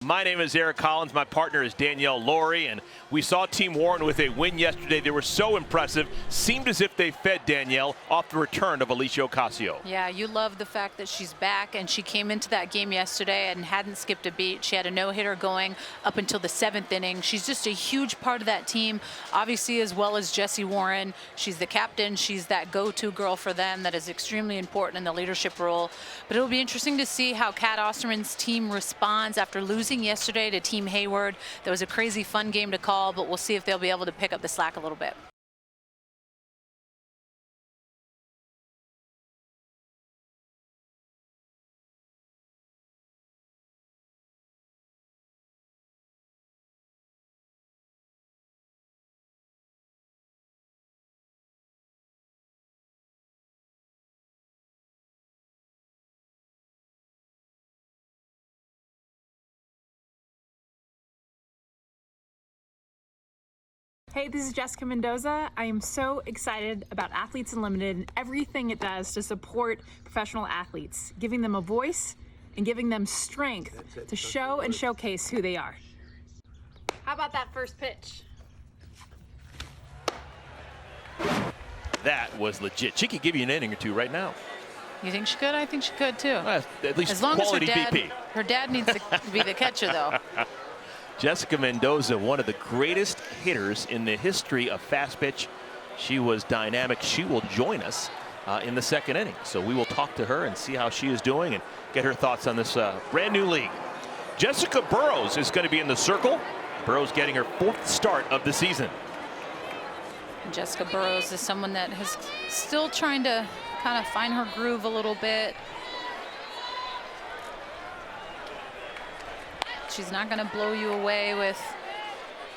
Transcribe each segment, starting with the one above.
My name is Eric Collins. My partner is Danielle Laurie, and we saw Team Warren with a win yesterday. They were so impressive. Seemed as if they fed Danielle off the return of Alicia Ocasio. Yeah, you love the fact that she's back, and she came into that game yesterday and hadn't skipped a beat. She had a no-hitter going up until the 7th inning. She's just a huge part of that team, obviously, as well as Jessie Warren. She's the captain. She's that go-to girl for them that is extremely important in the leadership role. But it'll be interesting to see how Kat Osterman's team responds after losing yesterday to Team Hayward. That was a crazy fun game to call, but we'll see if they'll be able to pick up the slack a little bit. Hey, this is Jessica Mendoza. I am so excited about Athletes Unlimited and everything it does to support professional athletes, giving them a voice and giving them strength to show and showcase who they are. How about that first pitch? That was legit. She could give you an inning or two right now. You think she could? I think she could too. At least as long quality as BP. Her dad needs to be the catcher, though. Jessica Mendoza, one of the greatest hitters in the history of fast pitch. She was dynamic. She will join us in the 2nd inning. So we will talk to her and see how she is doing and get her thoughts on this brand new league. Jessica Burrows is going to be in the circle. Burrows getting her 4th start of the season. Jessica Burrows is someone that is still trying to kind of find her groove a little bit. She's not going to blow you away with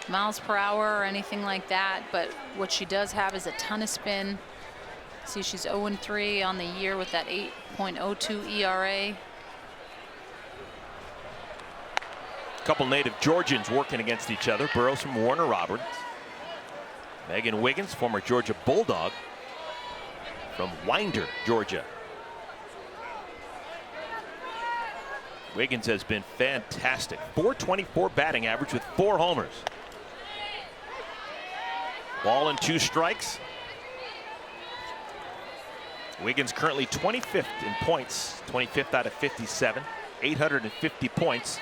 miles per hour or anything like that, but what she does have is a ton of spin. See, she's 0-3 on the year with that 8.02 ERA. A couple native Georgians working against each other. Burrows from Warner Robins. Megan Wiggins, former Georgia Bulldog from Winder, Georgia. Wiggins has been fantastic. .424 batting average with 4 homers. Ball and 2 strikes. Wiggins currently 25th in points, 25th out of 57, 850 points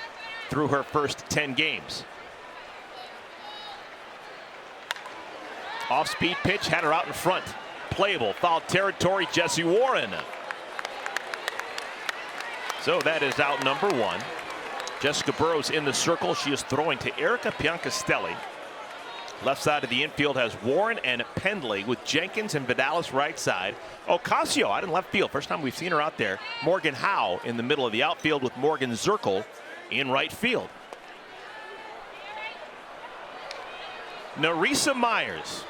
through her first 10 games. Off-speed pitch, had her out in front. Playable, foul territory, Jessie Warren. So that is out number 1. Jessica Burrows in the circle. She is throwing to Erica Piancastelli. Left side of the infield has Warren and Pendley with Jenkins and Vidalis right side. Ocasio out in left field. First time we've seen her out there. Morgan Howe in the middle of the outfield with Morgan Zirkle in right field. Narisa Myers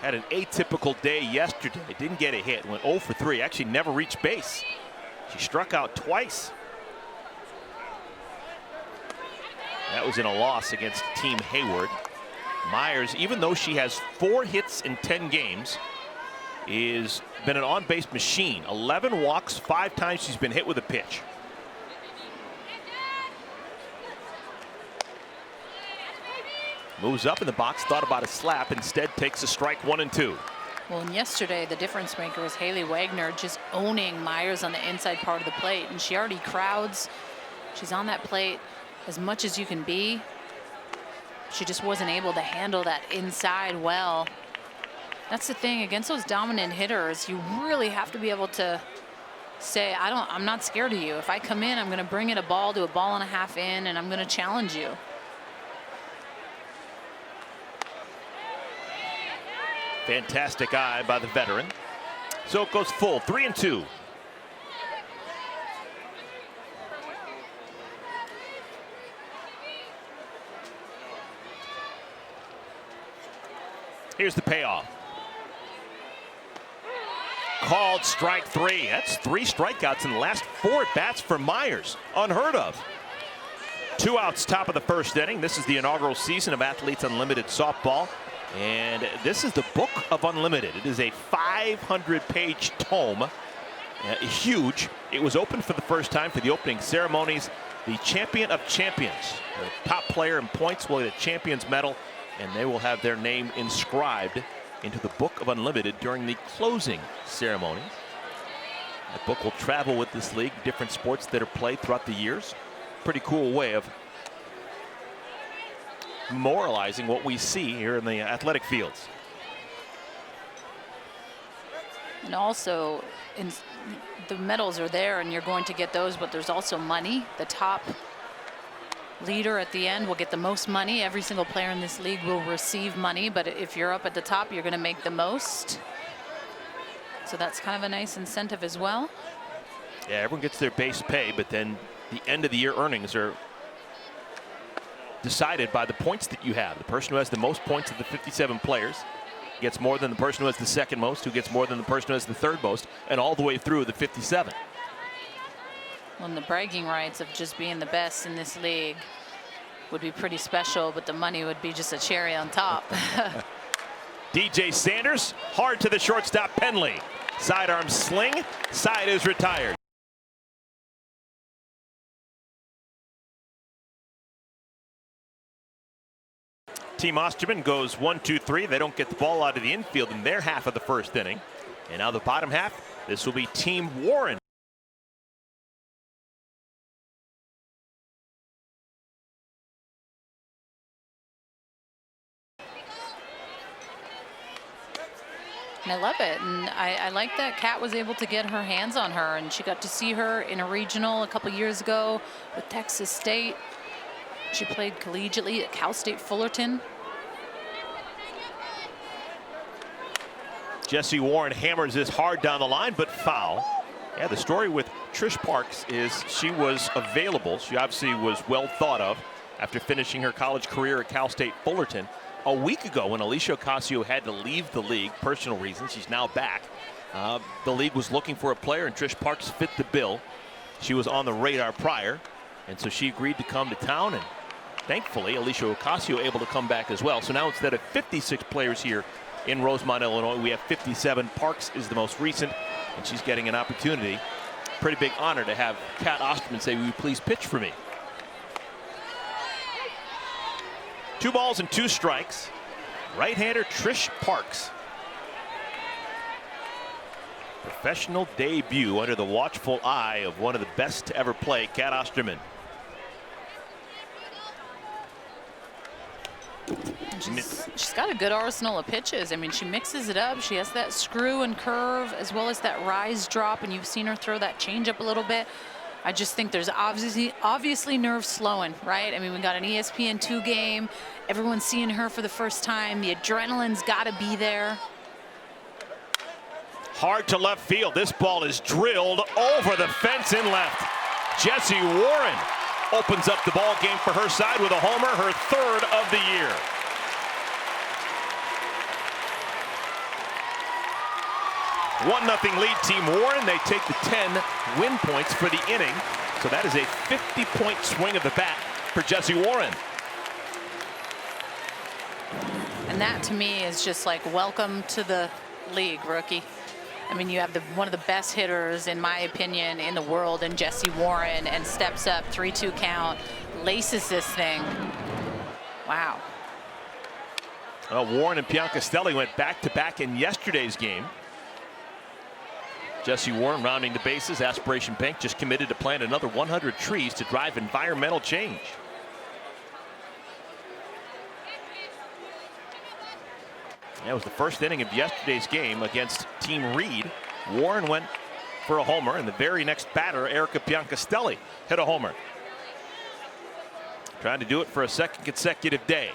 had an atypical day yesterday. Didn't get a hit. Went 0 for 3. Actually never reached base. She struck out twice. That was in a loss against Team Hayward. Myers, even though she has 4 hits in 10 games, is been an on-base machine. 11 walks, 5 times she's been hit with a pitch. Moves up in the box, thought about a slap, instead takes a strike 1 and 2. Well, and yesterday, the difference maker was Haley Wagner just owning Myers on the inside part of the plate. And she already crowds. She's on that plate as much as you can be. She just wasn't able to handle that inside well. That's the thing. Against those dominant hitters, you really have to be able to say, I'm not scared of you. If I come in, I'm going to bring it a ball to a ball and a half in, and I'm going to challenge you. Fantastic eye by the veteran. So it goes full, 3 and 2. Here's the payoff. Called strike 3. That's 3 strikeouts in the last 4 at-bats for Myers. Unheard of. 2 outs, top of the 1st inning. This is the inaugural season of Athletes Unlimited Softball. And this is the Book of Unlimited. It is a 500-page tome. Huge. It was opened for the first time for the opening ceremonies the champion of champions. The top player in points will get a champion's medal, and they will have their name inscribed into the Book of Unlimited during the closing ceremony. That book will travel with this league, different sports that are played throughout the years. Pretty cool way of memorializing what we see here in the athletic fields. And also, the medals are there and you're going to get those, but there's also money. The top leader at the end will get the most money. Every single player in this league will receive money, but if you're up at the top, you're going to make the most. So that's kind of a nice incentive as well. Yeah, everyone gets their base pay, but then the end of the year earnings are decided by the points that you have. The person who has the most points of the 57 players gets more than the person who has the second most, who gets more than the person who has the third most, and all the way through the 57. Well, and the bragging rights of just being the best in this league would be pretty special, but the money would be just a cherry on top. DJ Sanders, hard to the shortstop Penley. Sidearm sling, side is retired. Team Osterman goes 1-2-3. They don't get the ball out of the infield in their half of the first inning. And now the bottom half, this will be Team Warren. And I love it, and I like that Kat was able to get her hands on her, and she got to see her in a regional a couple years ago with Texas State. She played collegiately at Cal State Fullerton. Jessie Warren hammers this hard down the line, but foul. Yeah, the story with Trish Parks is she was available. She obviously was well thought of after finishing her college career at Cal State Fullerton. A week ago, when Alicia Ocasio had to leave the league, personal reasons, she's now back. The league was looking for a player, and Trish Parks fit the bill. She was on the radar prior, and so she agreed to come to town, and thankfully, Alicia Ocasio able to come back as well. So now instead of 56 players here in Rosemont, Illinois, we have 57. Parks is the most recent, and she's getting an opportunity. Pretty big honor to have Kat Osterman say, "Will you please pitch for me?" 2 balls and 2 strikes. Right-hander Trish Parks. Professional debut under the watchful eye of one of the best to ever play, Kat Osterman. She's got a good arsenal of pitches. I mean, she mixes it up. She has that screw and curve as well as that rise drop, and you've seen her throw that changeup a little bit. I just think there's obviously nerves slowing, right? I mean, we got an ESPN2 game. Everyone's seeing her for the first time. The adrenaline's got to be there. Hard to left field. This ball is drilled over the fence in left. Jessie Warren opens up the ball game for her side with a homer, her 3rd of the year. $1-0 lead, Team Warren. They take the 10 win points for the inning. So that is a 50-point swing of the bat for Jessie Warren. And that to me is just like, welcome to the league, rookie. I mean, you have one of the best hitters, in my opinion, in the world, in Jessie Warren, and steps up, 3-2 count, laces this thing. Wow. Warren and Piancastelli went back-to-back in yesterday's game. Jessie Warren rounding the bases. Aspiration Bank just committed to plant another 100 trees to drive environmental change. That was the first inning of yesterday's game against Team Reed. Warren went for a homer, and the very next batter, Erica Piancastelli, hit a homer. Trying to do it for a 2nd consecutive day.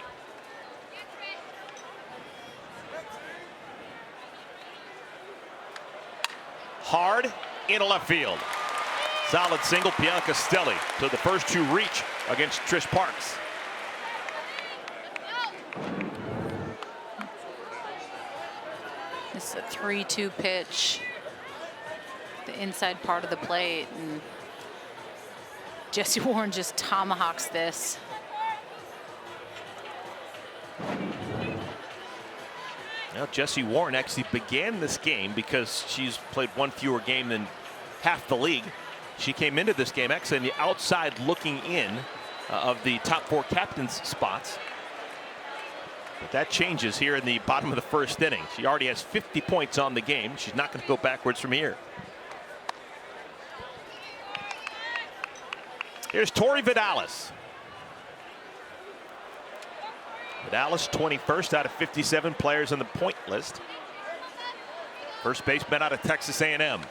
Hard into left field. Solid single, Piancastelli. So the first 2 reach against Trish Parks. This is a 3-2 pitch. The inside part of the plate, and Jessie Warren just tomahawks this. Now Jessie Warren actually began this game, because she's played 1 fewer game than half the league. She came into this game actually on the outside looking in of the top 4 captains spots. But that changes here in the bottom of the first inning. She already has 50 points on the game. She's not going to go backwards from here. Here's Tori Vidalis. Vidalis 21st out of 57 players on the point list. First baseman out of Texas A&M.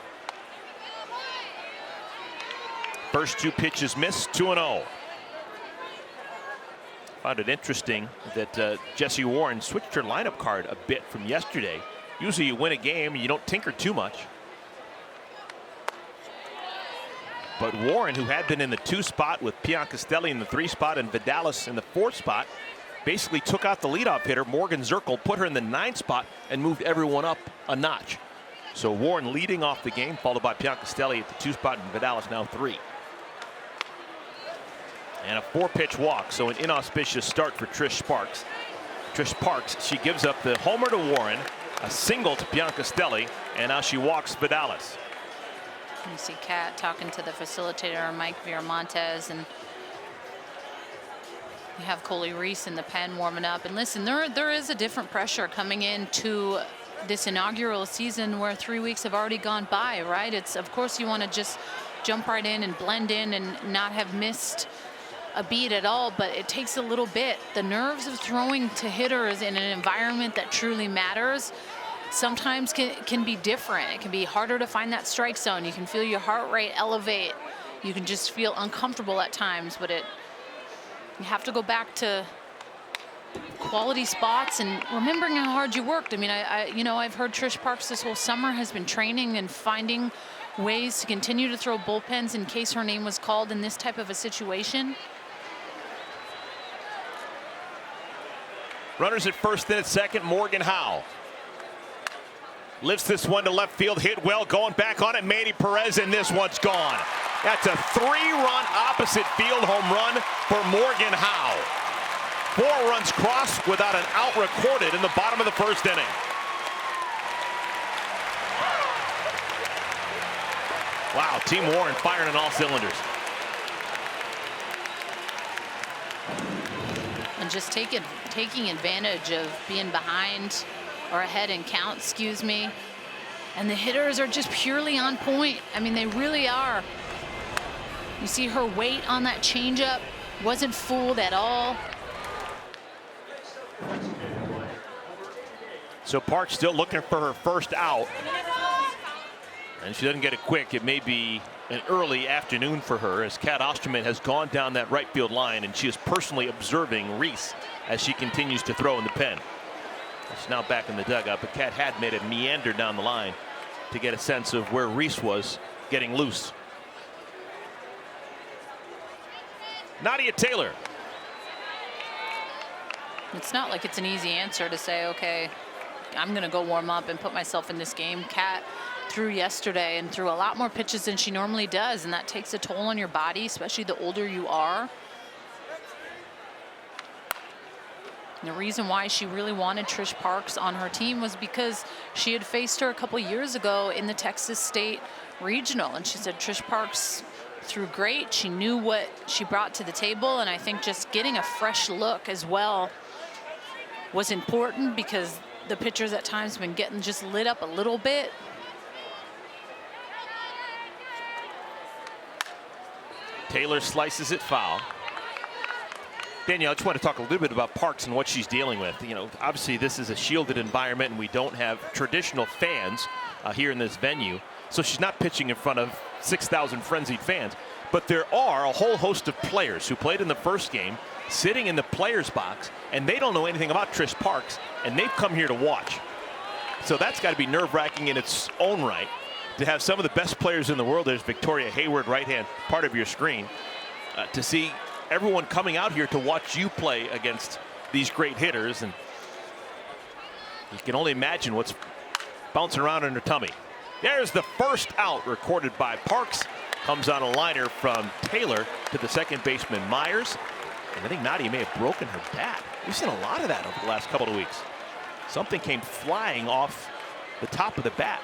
First 2 pitches missed, 2-0. Found it interesting that Jessie Warren switched her lineup card a bit from yesterday. Usually you win a game and you don't tinker too much. But Warren, who had been in the 2 spot with Piancastelli in the 3 spot and Vidalis in the 4 spot, basically took out the leadoff hitter, Morgan Zirkle, put her in the 9 spot and moved everyone up a notch. So Warren leading off the game, followed by Piancastelli at the 2 spot and Vidalis now 3. And a 4-pitch walk, so an inauspicious start for Trish Sparks. Trish Sparks, she gives up the homer to Warren, a single to Piancastelli, and now she walks Vidalis. You see Kat talking to the facilitator, Mike Viramontes, and you have Coley Reese in the pen warming up. And listen, there is a different pressure coming into this inaugural season where 3 weeks have already gone by, right? It's, of course, you want to just jump right in and blend in and not have missed a beat at all, but it takes a little bit. The nerves of throwing to hitters in an environment that truly matters sometimes can be different. It can be harder to find that strike zone. You can feel your heart rate elevate. You can just feel uncomfortable at times, but you have to go back to quality spots and remembering how hard you worked. I mean, I've heard Trish Sparks this whole summer has been training and finding ways to continue to throw bullpens in case her name was called in this type of a situation. Runners at first and at second. Morgan Howe lifts this one to left field, hit well, going back on it, Manny Perez, and this one's gone. That's a 3-run opposite field home run for Morgan Howe. 4 runs crossed without an out recorded in the bottom of the first inning. Wow, Team Warren firing on all cylinders. And just taking advantage of being behind or ahead in count, excuse me. And the hitters are just purely on point. I mean, they really are. You see her weight on that changeup, wasn't fooled at all. So Park still looking for her first out. And she doesn't get it quick. It may be an early afternoon for her as Kat Osterman has gone down that right field line, and she is personally observing Reese as she continues to throw in the pen. She's now back in the dugout, but Kat had made a meander down the line to get a sense of where Reese was getting loose. Nadia Taylor. It's not like it's an easy answer to say, okay, I'm going to go warm up and put myself in this game. Kat threw yesterday and threw a lot more pitches than she normally does, and that takes a toll on your body, especially the older you are. And the reason why she really wanted Trish Parks on her team was because she had faced her a couple years ago in the Texas State Regional, and she said Trish Parks threw great. She knew what she brought to the table, and I think just getting a fresh look as well was important because the pitchers at times have been getting just lit up a little bit. Taylor slices it foul. Danielle, I just want to talk a little bit about Parks and what she's dealing with. You know, obviously this is a shielded environment and we don't have traditional fans here in this venue. So she's not pitching in front of 6,000 frenzied fans. But there are a whole host of players who played in the first game sitting in the players box, and they don't know anything about Trish Parks, and they've come here to watch. So that's got to be nerve-wracking in its own right to have some of the best players in the world. There's Victoria Hayward, right-hand part of your screen, to see everyone coming out here to watch you play against these great hitters, and you can only imagine what's bouncing around in her tummy. There's the first out recorded by Parks. Comes on a liner from Taylor to the second baseman Myers. And I think Nadia may have broken her bat. We've seen a lot of that over the last couple of weeks. Something came flying off the top of the bat.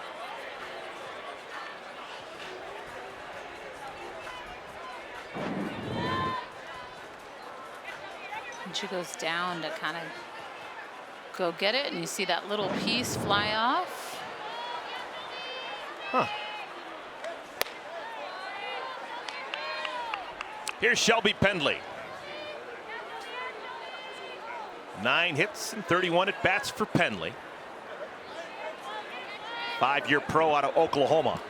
And she goes down to kind of go get it, and you see that little piece fly off. Huh. Here's Shelby Pendley. 9 hits and 31 at bats for Pendley. 5-year pro out of Oklahoma.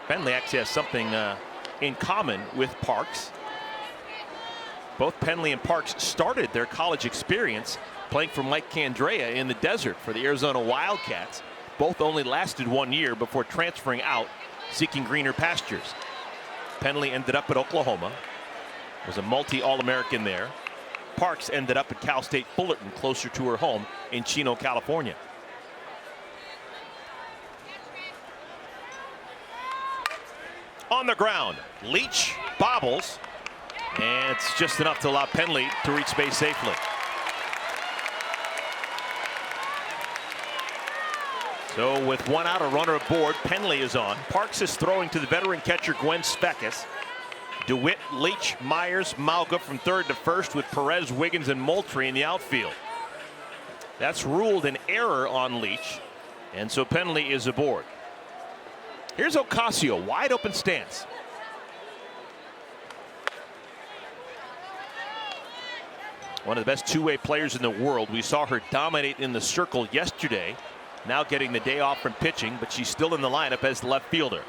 Pendley actually has something in common with Parks. Both Pendley and Parks started their college experience playing for Mike Candrea in the desert for the Arizona Wildcats. Both only lasted 1 year before transferring out, seeking greener pastures. Pendley ended up at Oklahoma, was a multi-All-American there. Parks ended up at Cal State Fullerton, closer to her home in Chino, California. On the ground, Leach bobbles, and it's just enough to allow Pendley to reach base safely. So with 1 out, a runner aboard, Pendley is on. Parks is throwing to the veteran catcher Gwen Svekis. DeWitt, Leach, Myers, Malga from third to first, with Perez, Wiggins, and Moultrie in the outfield. That's ruled an error on Leach, and so Pendley is aboard. Here's Ocasio, wide open stance. One of the best two-way players in the world. We saw her dominate in the circle yesterday. Now getting the day off from pitching, but she's still in the lineup as the left fielder.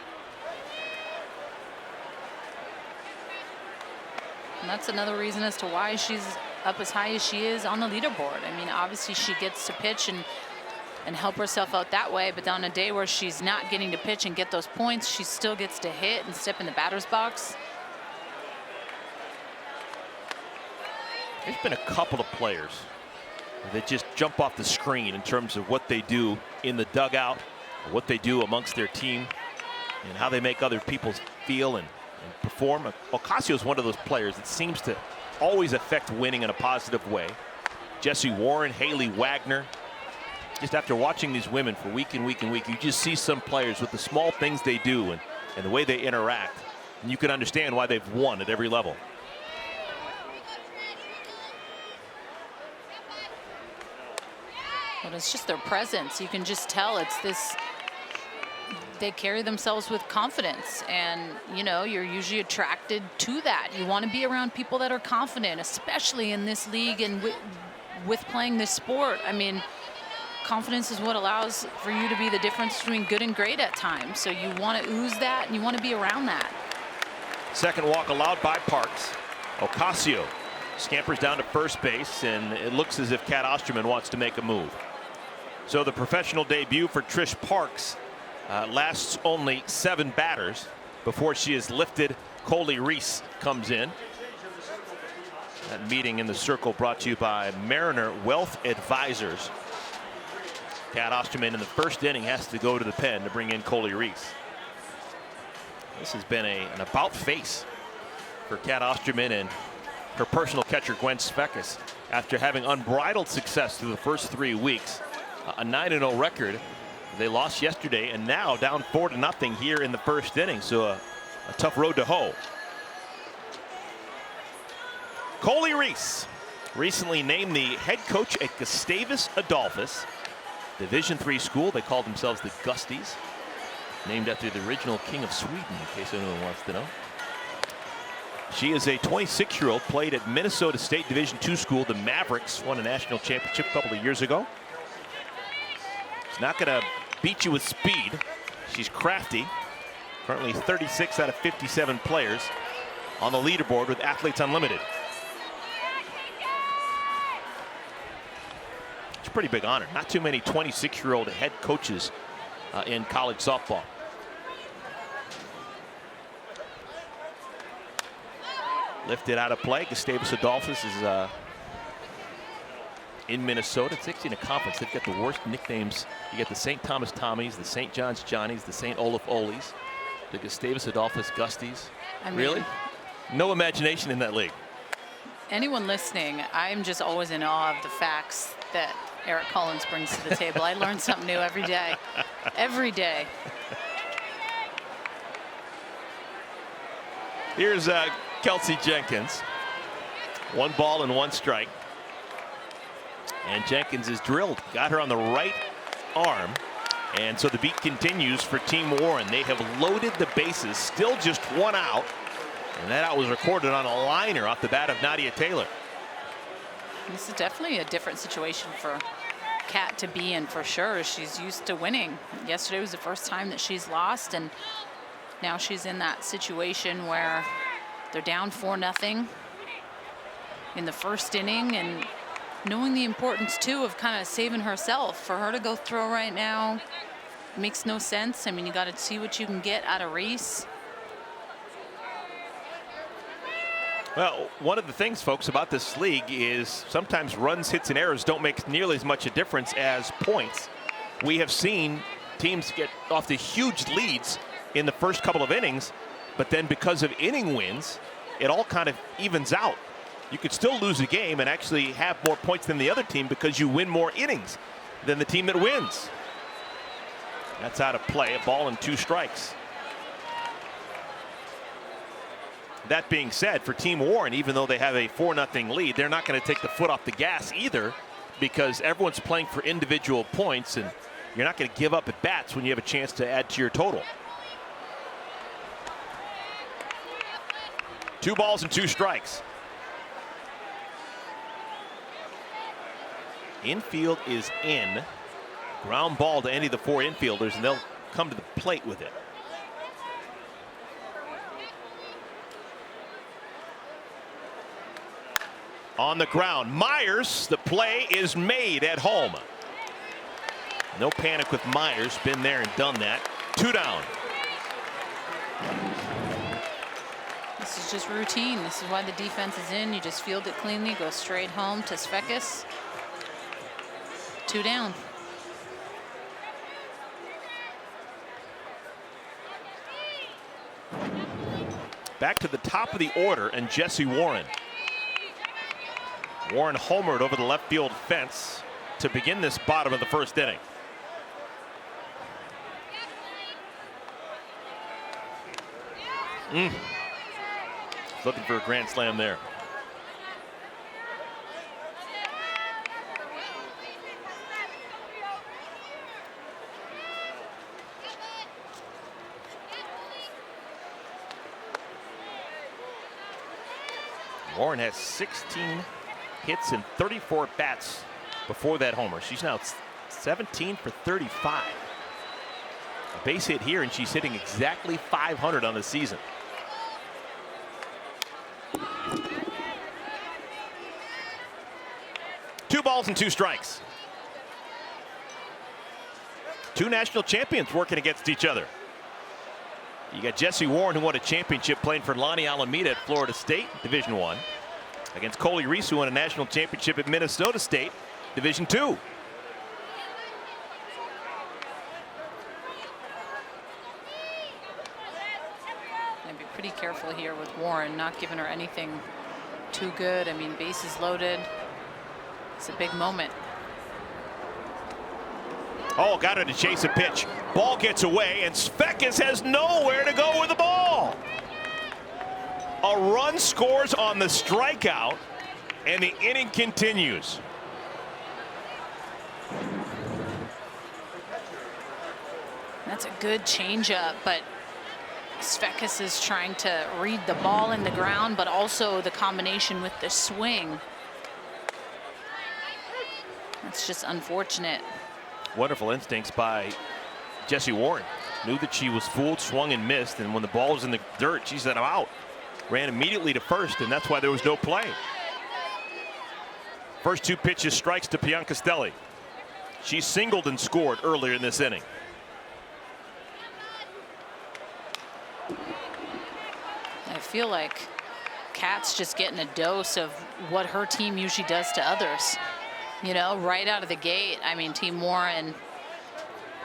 And that's another reason as to why she's up as high as she is on the leaderboard. I mean, obviously she gets to pitch and help herself out that way, but on a day where she's not getting to pitch and get those points, she still gets to hit and step in the batter's box. There's been a couple of players that just jump off the screen in terms of what they do in the dugout, or what they do amongst their team, and how they make other people feel and perform. Ocasio is one of those players that seems to always affect winning in a positive way. Jessie Warren, Haley Wagner. Just after watching these women for week and week and week, you just see some players with the small things they do and the way they interact, and you can understand why they've won at every level. But it's just their presence. You can just tell it's this, they carry themselves with confidence, and you know, you're usually attracted to that. You want to be around people that are confident, especially in this league and with playing this sport. I mean, confidence is what allows for you to be the difference between good and great at times. So you want to ooze that and you want to be around that. Second walk allowed by Parks. Ocasio scampers down to first base, and it looks as if Kat Osterman wants to make a move. So the professional debut for Trish Parks lasts only 7 batters before she is lifted. Coley Reese comes in. That meeting in the circle brought to you by Mariner Wealth Advisors. Kat Osterman in the first inning has to go to the pen to bring in Coley Reese. This has been an about face for Kat Osterman and her personal catcher Gwen Svekis after having unbridled success through the first 3 weeks. A 9-0 record. They lost yesterday and now down 4-0 here in the first inning. So a tough road to hoe. Coley Reese, recently named the head coach at Gustavus Adolphus, Division III school. They called themselves the Gusties, named after the original king of Sweden, in case anyone wants to know. She is a 26-year-old, played at Minnesota State Division II school. The Mavericks won a national championship a couple of years ago. She's not going to beat you with speed. She's crafty. Currently 36 out of 57 players on the leaderboard with Athletes Unlimited. It's a pretty big honor. Not too many 26-year-old head coaches in college softball. Lifted out of play. Gustavus Adolphus is in Minnesota. It's actually in a conference. They've got the worst nicknames. You got the St. Thomas Tommies, the St. John's Johnnies, the St. Olaf Olies, the Gustavus Adolphus Gusties. I mean, really? No imagination in that league. Anyone listening, I'm just always in awe of the facts that Eric Collins brings to the table. I learn something new every day. Every day. Here's Kelsey Jenkins. 1 ball and 1 strike. And Jenkins is drilled. Got her on the right arm. And so the beat continues for Team Warren. They have loaded the bases. Still just 1 out. And that out was recorded on a liner off the bat of Nadia Taylor. This is definitely a different situation for Kat to be in, for sure. She's used to winning. Yesterday was the first time that she's lost, and now she's in that situation where they're down 4-0 in the first inning, and knowing the importance too of kind of saving herself. For her to go throw right now makes no sense. I mean, you got to see what you can get out of Reese. Well, one of the things, folks, about this league is sometimes runs, hits, and errors don't make nearly as much a difference as points. We have seen teams get off to huge leads in the first couple of innings, but then because of inning wins, it all kind of evens out. You could still lose a game and actually have more points than the other team because you win more innings than the team that wins. That's out of play. A ball and 2 strikes. That being said, for Team Warren, even though they have a 4-0 lead, they're not going to take the foot off the gas either, because everyone's playing for individual points, and you're not going to give up at bats when you have a chance to add to your total. 2 balls and 2 strikes. Infield is in. Ground ball to any of the 4 infielders, and they'll come to the plate with it. On the ground, Myers, the play is made at home. No panic with Myers, been there and done that. 2 down. This is just routine. This is why the defense is in. You just field it cleanly, go straight home to Svekis. 2 down. Back to the top of the order, and Jesse Warren. Warren homered over the left field fence to begin this bottom of the first inning. Looking for a grand slam there. Warren has 16 hits and 34 bats before that homer. She's now 17 for 35. A base hit here, and she's hitting exactly 500 on the season. Two balls and 2 strikes. 2 national champions working against each other. You got Jesse Warren, who won a championship playing for Lonnie Alameda at Florida State, Division I, against Coley Reese, who won a national championship at Minnesota State, Division II. And be pretty careful here with Warren, not giving her anything too good. I mean, bases loaded. It's a big moment. Oh, got her to chase a pitch. Ball gets away, and Svekis has nowhere to go with the ball. A run scores on the strikeout, and the inning continues. That's a good changeup, but Svekis is trying to read the ball in the ground, but also the combination with the swing. That's just unfortunate. Wonderful instincts by Jesse Warren. Knew that she was fooled, swung and missed, and when the ball was in the dirt, she said, "I'm out." Ran immediately to first, and that's why there was no play. First 2 pitches, strikes to Piancastelli. She singled and scored earlier in this inning. I feel like Kat's just getting a dose of what her team usually does to others. You know, right out of the gate. I mean, Team Warren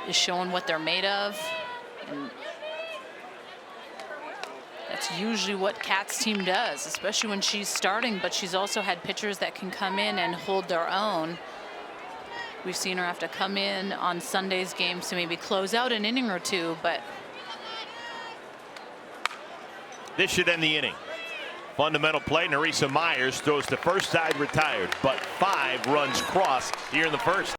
is showing what they're made of. And that's usually what Kat's team does, especially when she's starting, but she's also had pitchers that can come in and hold their own. We've seen her have to come in on Sunday's games to maybe close out an inning or 2, but This should end the inning. Fundamental play. Nerissa Myers throws the first side retired, but 5 runs cross here in the first.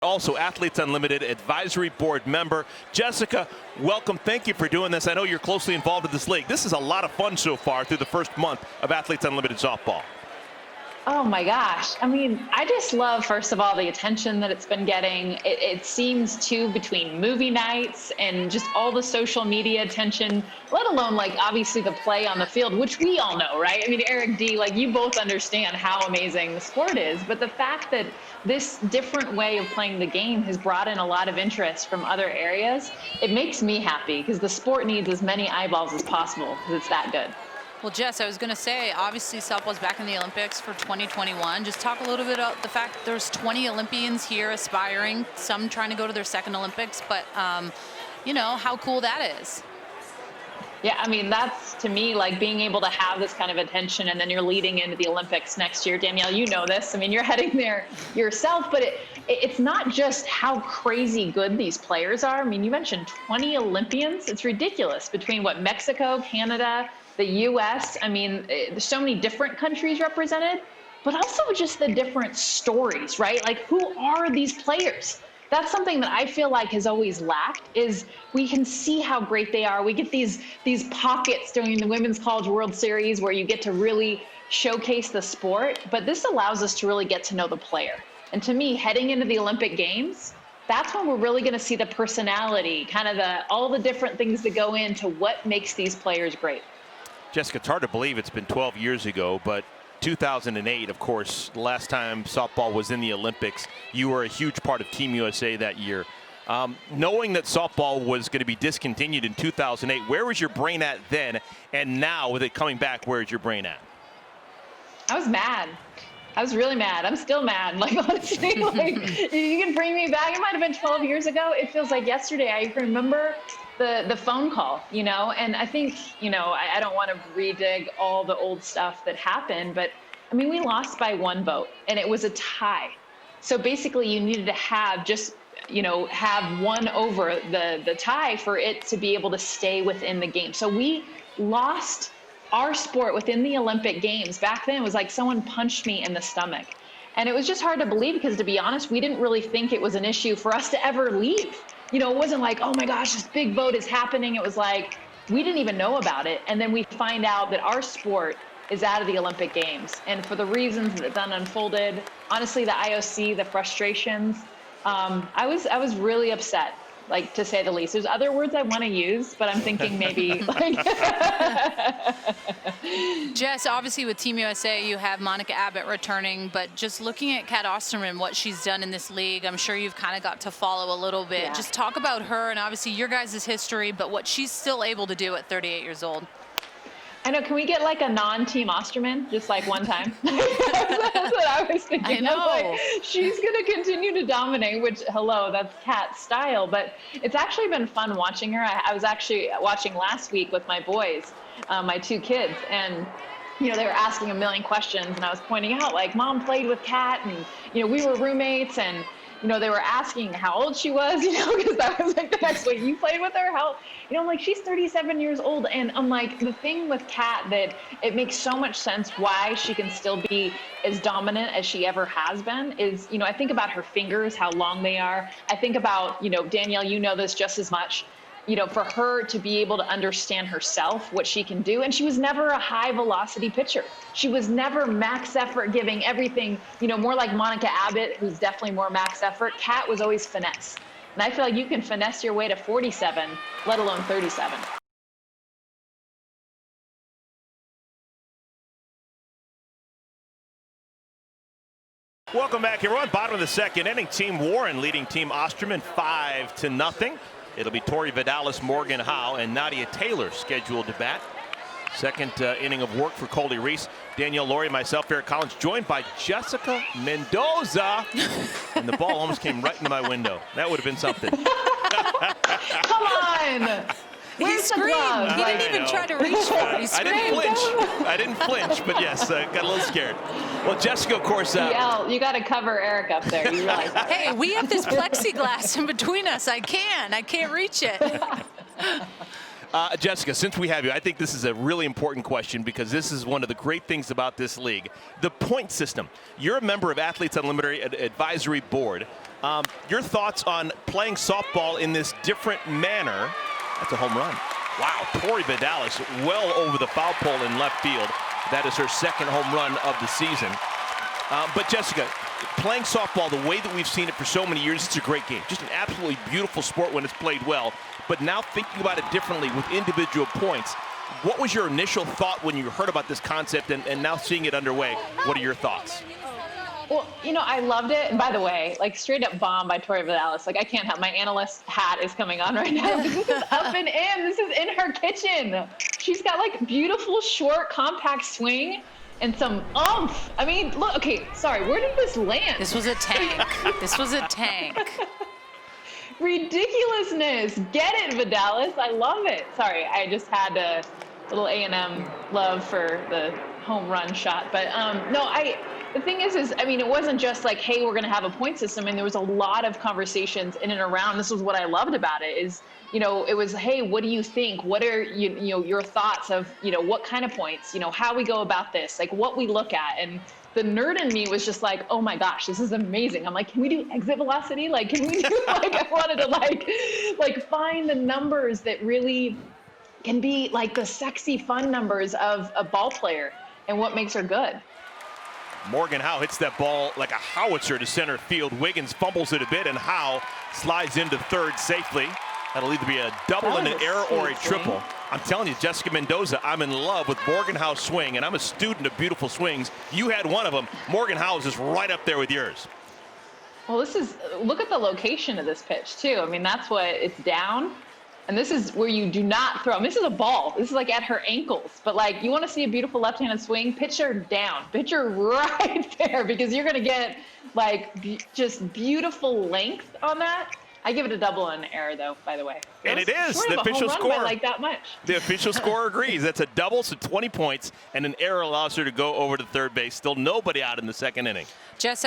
Also, Athletes Unlimited Advisory Board member. Jessica, welcome. Thank you for doing this. I know you're closely involved in this league. This is a lot of fun so far through the first month of Athletes Unlimited softball. Oh my gosh. I mean, I just love, first of all, the attention that it's been getting. It seems too, between movie nights and just all the social media attention, let alone like obviously the play on the field, which we all know, right? I mean, Eric D, like you both understand how amazing the sport is, but the fact that this different way of playing the game has brought in a lot of interest from other areas, it makes me happy because the sport needs as many eyeballs as possible because it's that good. Well, Jess, I was going to say, obviously softball's back in the Olympics for 2021. Just talk a little bit about the fact that there's 20 Olympians here aspiring, some trying to go to their second Olympics, but you know, how cool that is. Yeah, I mean, that's to me like being able to have this kind of attention, and then you're leading into the Olympics next year. Danielle, you know this. I mean, you're heading there yourself, but it's not just how crazy good these players are. I mean, you mentioned 20 Olympians. It's ridiculous between what Mexico, Canada, the U.S. I mean, there's so many different countries represented, but also just the different stories, right? Like, who are these players? That's something that I feel like has always lacked, is we can see how great they are. We get these pockets during the Women's College World Series where you get to really showcase the sport, but this allows us to really get to know the player. And to me, heading into the Olympic Games, that's when we're really going to see the personality, kind of all the different things that go into what makes these players great. Jessica, it's hard to believe it's been 12 years ago, but 2008, of course, the last time softball was in the Olympics, you were a huge part of Team USA that year. Knowing that softball was going to be discontinued in 2008, where was your brain at then? And now, with it coming back, where's your brain at? I was mad. I was really mad. I'm still mad. Like, honestly, like, you can bring me back. It might have been 12 years ago. It feels like yesterday. I remember the phone call, you know, and I think, you know, I don't want to redig all the old stuff that happened, but I mean, we lost by 1 vote and it was a tie. So basically you needed to have just, you know, have 1 over the tie for it to be able to stay within the game. So we lost our sport within the Olympic Games. Back then it was like someone punched me in the stomach. And it was just hard to believe because, to be honest, we didn't really think it was an issue for us to ever leave. You know, it wasn't like, oh my gosh, this big vote is happening. It was like, we didn't even know about it. And then we find out that our sport is out of the Olympic Games. And for the reasons that then unfolded, honestly, the IOC, the frustrations, I was really upset, like, to say the least. There's other words I want to use, but I'm thinking maybe like. Jess, obviously with Team USA, you have Monica Abbott returning, but just looking at Kat Osterman, what she's done in this league, I'm sure you've kind of got to follow a little bit. Yeah. Just talk about her and obviously your guys' history, but what she's still able to do at 38 years old. I know. Can we get like a non-Team Osterman, just like one time? That's what I was thinking. I know. Like, she's going to continue to dominate, which, hello, that's Kat's style. But it's actually been fun watching her. I was actually watching last week with my boys, my 2 kids, and you know, they were asking a million questions, and I was pointing out, like, Mom played with Kat, and you know, we were roommates, and you know, they were asking how old she was, you know, because that was like the next week. You played with her? How, you know, I'm like, she's 37 years old. And I'm like, the thing with Kat that it makes so much sense why she can still be as dominant as she ever has been is, you know, I think about her fingers, how long they are. I think about, you know, Danielle, you know this just as much. You know, for her to be able to understand herself, what she can do. And she was never a high velocity pitcher. She was never max effort giving everything, you know, more like Monica Abbott, who's definitely more max effort. Kat was always finesse. And I feel like you can finesse your way to 47, let alone 37. Welcome back, everyone. Bottom of the second inning. Team Warren leading Team Osterman 5-0. It'll be Tori Vidalis, Morgan Howe, and Nadia Taylor scheduled to bat. Second inning of work for Coley Reese. Danielle Laurie, myself, Eric Collins, joined by Jessica Mendoza. And the ball almost came right into my window. That would have been something. Come on. Where's the screamed. glove? He didn't even try to reach for it. He I didn't screamed. flinch. I didn't flinch, but yes, got a little scared. Well, Jessica, of course. You got to cover Eric up there. You realize that? Hey, we have this plexiglass in between us. I can't reach it. Jessica, since we have you, I think this is a really important question because this is one of the great things about this league. The point system. You're a member of Athletes Unlimited Advisory Board. Your thoughts on playing softball in this different manner? That's a home run. Wow, Tori Vidalis well over the foul pole in left field. That is her second home run of the season. But Jessica, playing softball the way that we've seen it for so many years, it's a great game. Just an absolutely beautiful sport when it's played well. But now thinking about it differently with individual points, what was your initial thought when you heard about this concept and now seeing it underway? What are your thoughts? Well, I loved it. And by the way, like straight up bomb by Tori Vidalis. Like I can't help, my analyst hat is coming on right now. This is up and in. This is in her kitchen. She's got like beautiful, short, compact swing and some oomph. I mean, look, okay, sorry, where did this land? This was a tank. This was a tank. Ridiculousness. Get it, Vidalis. I love it. Sorry, I just had a little A&M love for the home run shot. But no, the thing is, I mean, it wasn't just like, hey, we're going to have a point system. And there was a lot of conversations in and around. This was what I loved about it is, it was, hey, what do you think? What are, your thoughts of, what kind of points, how we go about this, like what we look at. And the nerd in me was just like, oh my gosh, this is amazing. I'm like, can we do exit velocity? Like, can we do I wanted to like find the numbers that really can be like the sexy, fun numbers of a ball player and what makes her good. Morgan Howe hits that ball like a howitzer to center field. Wiggins fumbles it a bit, and Howe slides into third safely. That'll either be a double and an error or a triple. I'm telling you, Jessica Mendoza, I'm in love with Morgan Howe's swing, and I'm a student of beautiful swings. You had one of them. Morgan Howe is just right up there with yours. Well, look at the location of this pitch, too. I mean, that's what it's down. And this is where you do not throw. I mean, this is a ball. This is like at her ankles. But like, you want to see a beautiful left-handed swing, pitch her down. Pitch her right there because you're going to get like just beautiful length on that. I give it a double and an error, though, by the way. And it is the official score. score. Like that much. The official score agrees. That's a double, so 20 points, and an error allows her to go over to third base. Still nobody out in the second inning. Jess,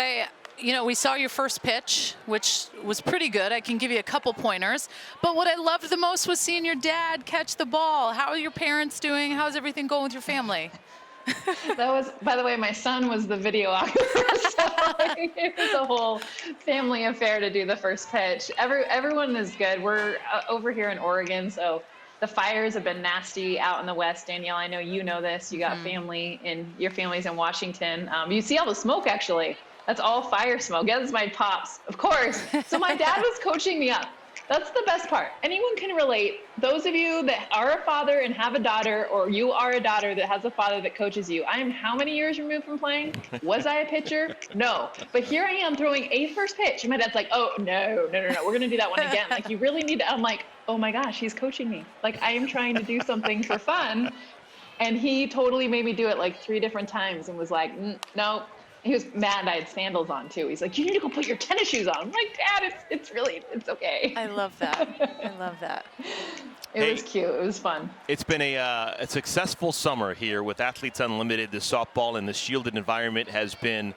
we saw your first pitch, which was pretty good. I can give you a couple pointers. But what I loved the most was seeing your dad catch the ball. How are your parents doing? How's everything going with your family? That was, by the way, my son was the videographer. So it was a whole family affair to do the first pitch. Everyone is good. We're over here in Oregon, so the fires have been nasty out in the West. Danielle, I know you know this. You got family, and your family's in Washington. You see all the smoke, actually. That's all fire smoke. Yeah, that's my pops, of course. So my dad was coaching me up. That's the best part. Anyone can relate. Those of you that are a father and have a daughter, or you are a daughter that has a father that coaches you. I am how many years removed from playing? Was I a pitcher? No. But here I am throwing a first pitch. And my dad's like, oh, no. We're going to do that one again. Like, you really need to. I'm like, oh my gosh, he's coaching me. Like, I am trying to do something for fun. And he totally made me do it like 3 different times and was like, no. He was mad I had sandals on, too. He's like, you need to go put your tennis shoes on. I'm like, Dad, it's okay. I love that. I love that. It was cute. It was fun. It's been a successful summer here with Athletes Unlimited. The softball in the shielded environment has been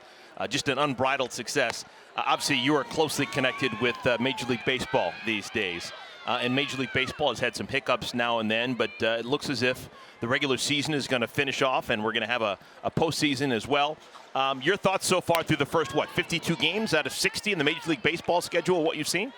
just an unbridled success. Obviously, you are closely connected with Major League Baseball these days. And Major League Baseball has had some hiccups now and then, but it looks as if the regular season is going to finish off, and we're going to have a postseason as well. Your thoughts so far through the first, 52 games out of 60 in the Major League Baseball schedule, what you've seen?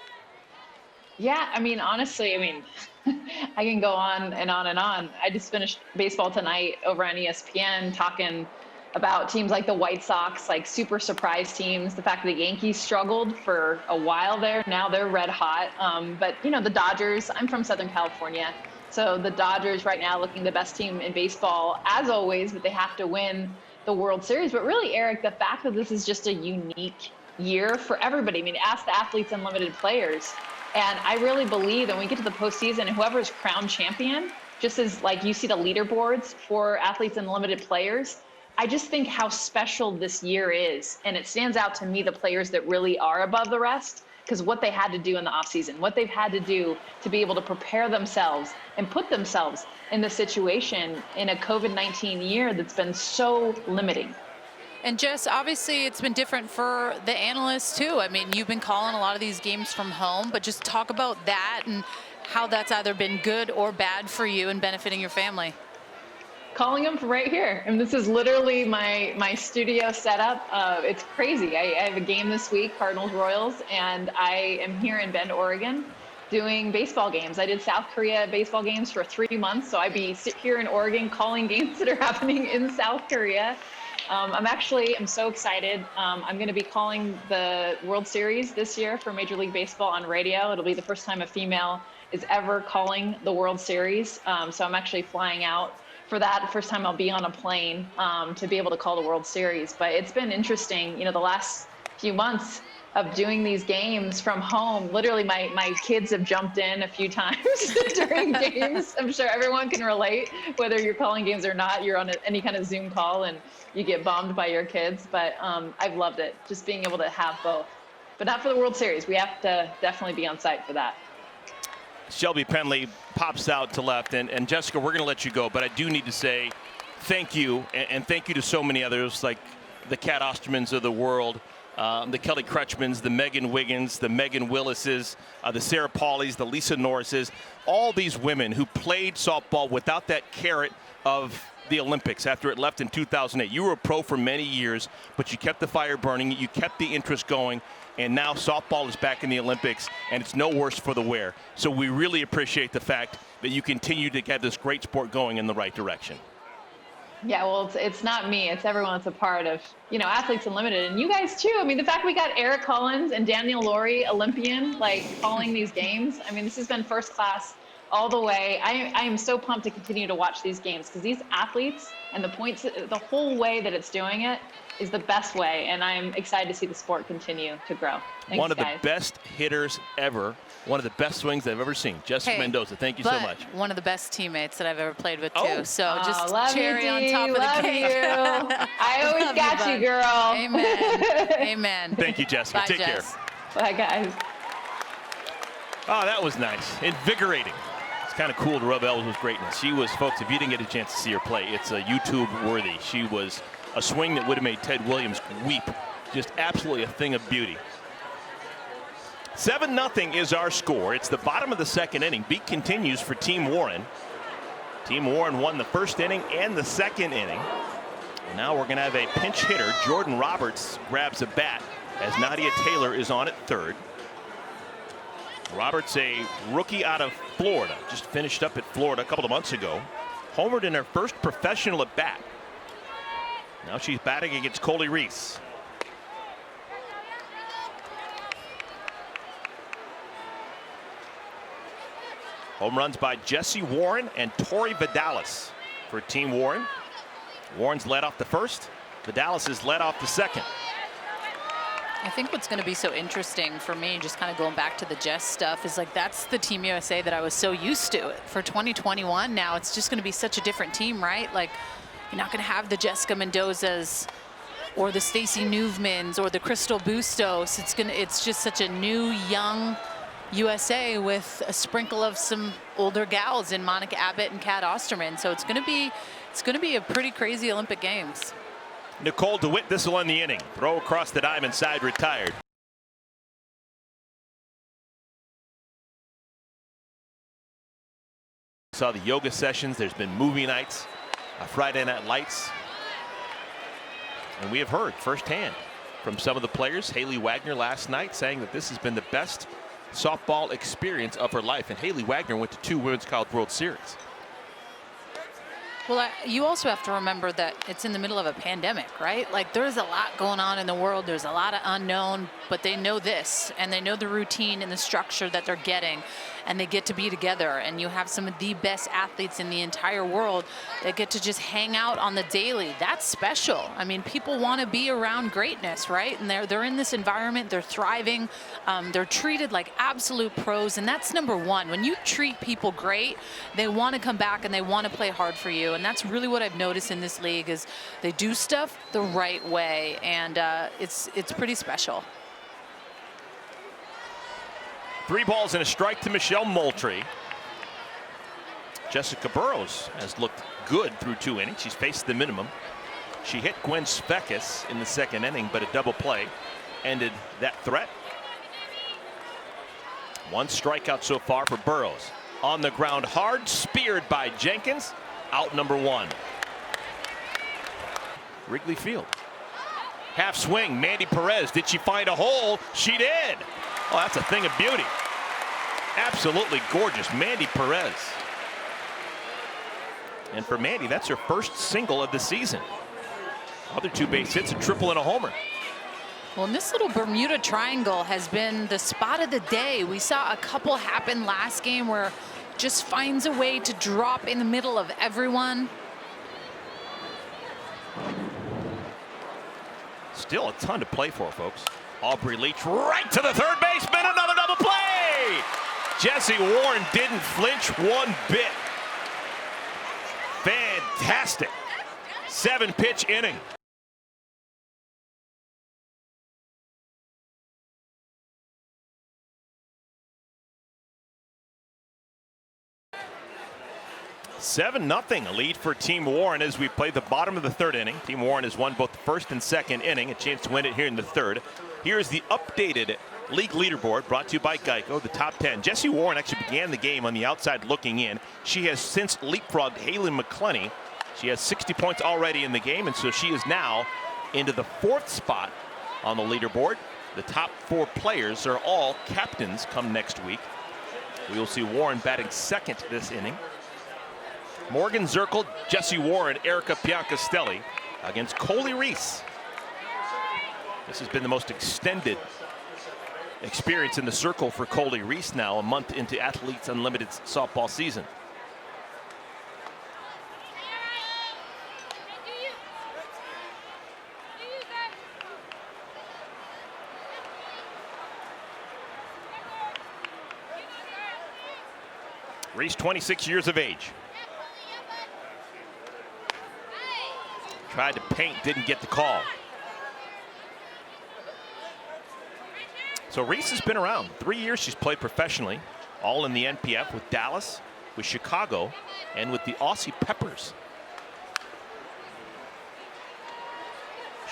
Yeah, I mean, honestly, I can go on and on and on. I just finished baseball tonight over on ESPN talking about teams like the White Sox, like super surprise teams. The fact that the Yankees struggled for a while there, now they're red hot. But, the Dodgers, I'm from Southern California. So the Dodgers right now looking the best team in baseball, as always, but they have to win the World Series. But really, Eric, the fact that this is just a unique year for everybody. I mean, ask the Athletes Unlimited players. And I really believe that when we get to the postseason, whoever's crowned champion, just as like you see the leaderboards for Athletes Unlimited players, I just think how special this year is. And it stands out to me, the players that really are above the rest. because what they had to do in the offseason, what they've had to do to be able to prepare themselves and put themselves in the situation in a COVID-19 year that's been so limiting. And Jess, obviously it's been different for the analysts too. I mean, you've been calling a lot of these games from home, but just talk about that and how that's either been good or bad for you and benefiting your family. Calling them from right here. And this is literally my studio setup. It's crazy. I have a game this week, Cardinals Royals, and I am here in Bend, Oregon, doing baseball games. I did South Korea baseball games for 3 months, so I'd be here in Oregon calling games that are happening in South Korea. I'm so excited. I'm going to be calling the World Series this year for Major League Baseball on radio. It'll be the first time a female is ever calling the World Series. So I'm actually flying out for that. The first time I'll be on a plane to be able to call the World Series. But it's been interesting, the last few months of doing these games from home. Literally, my kids have jumped in a few times during games. I'm sure everyone can relate, whether you're calling games or not. You're on any kind of Zoom call and you get bombed by your kids. But I've loved it, just being able to have both. But not for the World Series. We have to definitely be on site for that. Shelby Penley pops out to left, and Jessica, we're going to let you go, but I do need to say thank you, and thank you to so many others like the Kat Ostermans of the world, the Kelly Crutchmans, the Megan Wiggins, the Megan Willises, the Sarah Paulies, the Lisa Norrises, all these women who played softball without that carrot of the Olympics after it left in 2008. You were a pro for many years, but you kept the fire burning, you kept the interest going, and now softball is back in the Olympics, and it's no worse for the wear. So we really appreciate the fact that you continue to get this great sport going in the right direction. Yeah, well, it's not me. It's everyone that's a part of, Athletes Unlimited. And you guys, too. I mean, the fact we got Eric Collins and Daniel Laurie, Olympian, calling these games. I mean, this has been first class all the way. I am so pumped to continue to watch these games because these athletes and the whole way that it's doing it is the best way. And I'm excited to see the sport continue to grow. Thanks, one of guys. the best hitters ever. One of the best swings I've ever seen. Jessica Mendoza, thank you so much. One of the best teammates that I've ever played with, too. So just love cherry you, on Dee. top of love the cake. You. I always got you, girl. Amen. Amen. Thank you, Jessica. Bye, Take Jess. Bye, care. guys. Oh, that was nice. Invigorating. It's kind of cool to rub elbows with greatness. She was, folks, if you didn't get a chance to see her play, it's a YouTube worthy. She was a swing that would have made Ted Williams weep. Just absolutely a thing of beauty. 7-0 is our score. It's the bottom of the second inning. Beat continues for Team Warren. Team Warren won the first inning and the second inning. And now we're going to have a pinch hitter. Jordan Roberts grabs a bat as Nadia Taylor is on at third. Roberts, a rookie out of Florida, just finished up at Florida a couple of months ago. Homered in her first professional at bat. Now she's batting against Coley Reese. Home runs by Jesse Warren and Tori Vidalis for Team Warren. Warren's led off the first. Vidalis is led off the second. I think what's going to be so interesting for me, just kind of going back to the Jess stuff, is that's the Team USA that I was so used to. For 2021 now, it's just going to be such a different team, right? You're not going to have the Jessica Mendozas or the Stacey Newmans or the Crystal Bustos. It's just such a new, young USA with a sprinkle of some older gals in Monica Abbott and Kat Osterman. So it's going to be a pretty crazy Olympic Games. Nicole DeWitt, this will end the inning. Throw across the diamond side, retired. Saw the yoga sessions. There's been movie nights, Friday Night Lights. And we have heard firsthand from some of the players. Haley Wagner last night saying that this has been the best softball experience of her life. And Haley Wagner went to 2 Women's College World Series. Well, you also have to remember that it's in the middle of a pandemic, right? There's a lot going on in the world. There's a lot of unknown, but they know this, and they know the routine and the structure that they're getting, and they get to be together. And you have some of the best athletes in the entire world that get to just hang out on the daily. That's special. I mean, people want to be around greatness, right? And they're in this environment. They're thriving. They're treated like absolute pros, and that's number one. When you treat people great, they want to come back and they want to play hard for you. And that's really what I've noticed in this league is they do stuff the right way, and it's pretty special. 3 balls and a strike to Michelle Moultrie. Jessica Burrows has looked good through 2 innings. She's faced the minimum. She hit Gwen Spekas in the 2nd inning, but a double play ended that threat. 1 strikeout so far for Burrows. On the ground hard, speared by Jenkins. Out number 1. Wrigley Field. Half swing, Mandy Perez. Did she find a hole? She did. Oh, that's a thing of beauty. Absolutely gorgeous, Mandy Perez. And for Mandy, that's her first single of the season. Other 2 base hits, a triple and a homer. Well, and this little Bermuda Triangle has been the spot of the day. We saw a couple happen last game where just finds a way to drop in the middle of everyone. Still a ton to play for, folks. Aubrey Leach right to the third baseman, another double play. Jessie Warren didn't flinch one bit. Fantastic 7-pitch inning. Seven nothing, a lead for Team Warren as we play the bottom of the 3rd inning. Team Warren has won both the 1st and 2nd inning, a chance to win it here in the 3rd. Here's the updated league leaderboard brought to you by Geico, the top 10. Jessie Warren actually began the game on the outside looking in. She has since leapfrogged Haley McClenny. She has 60 points already in the game, and so she is now into the 4th spot on the leaderboard. The top 4 players are all captains come next week. We will see Warren batting 2nd this inning. Morgan Zirkle, Jessie Warren, Erica Piancastelli against Coley Reese. This has been the most extended experience in the circle for Coley Reese now, a month into Athletes Unlimited softball season. Reese, 26 years of age. Tried to paint, didn't get the call. So Reese has been around. 3 years she's played professionally, all in the NPF with Dallas, with Chicago, and with the Aussie Peppers.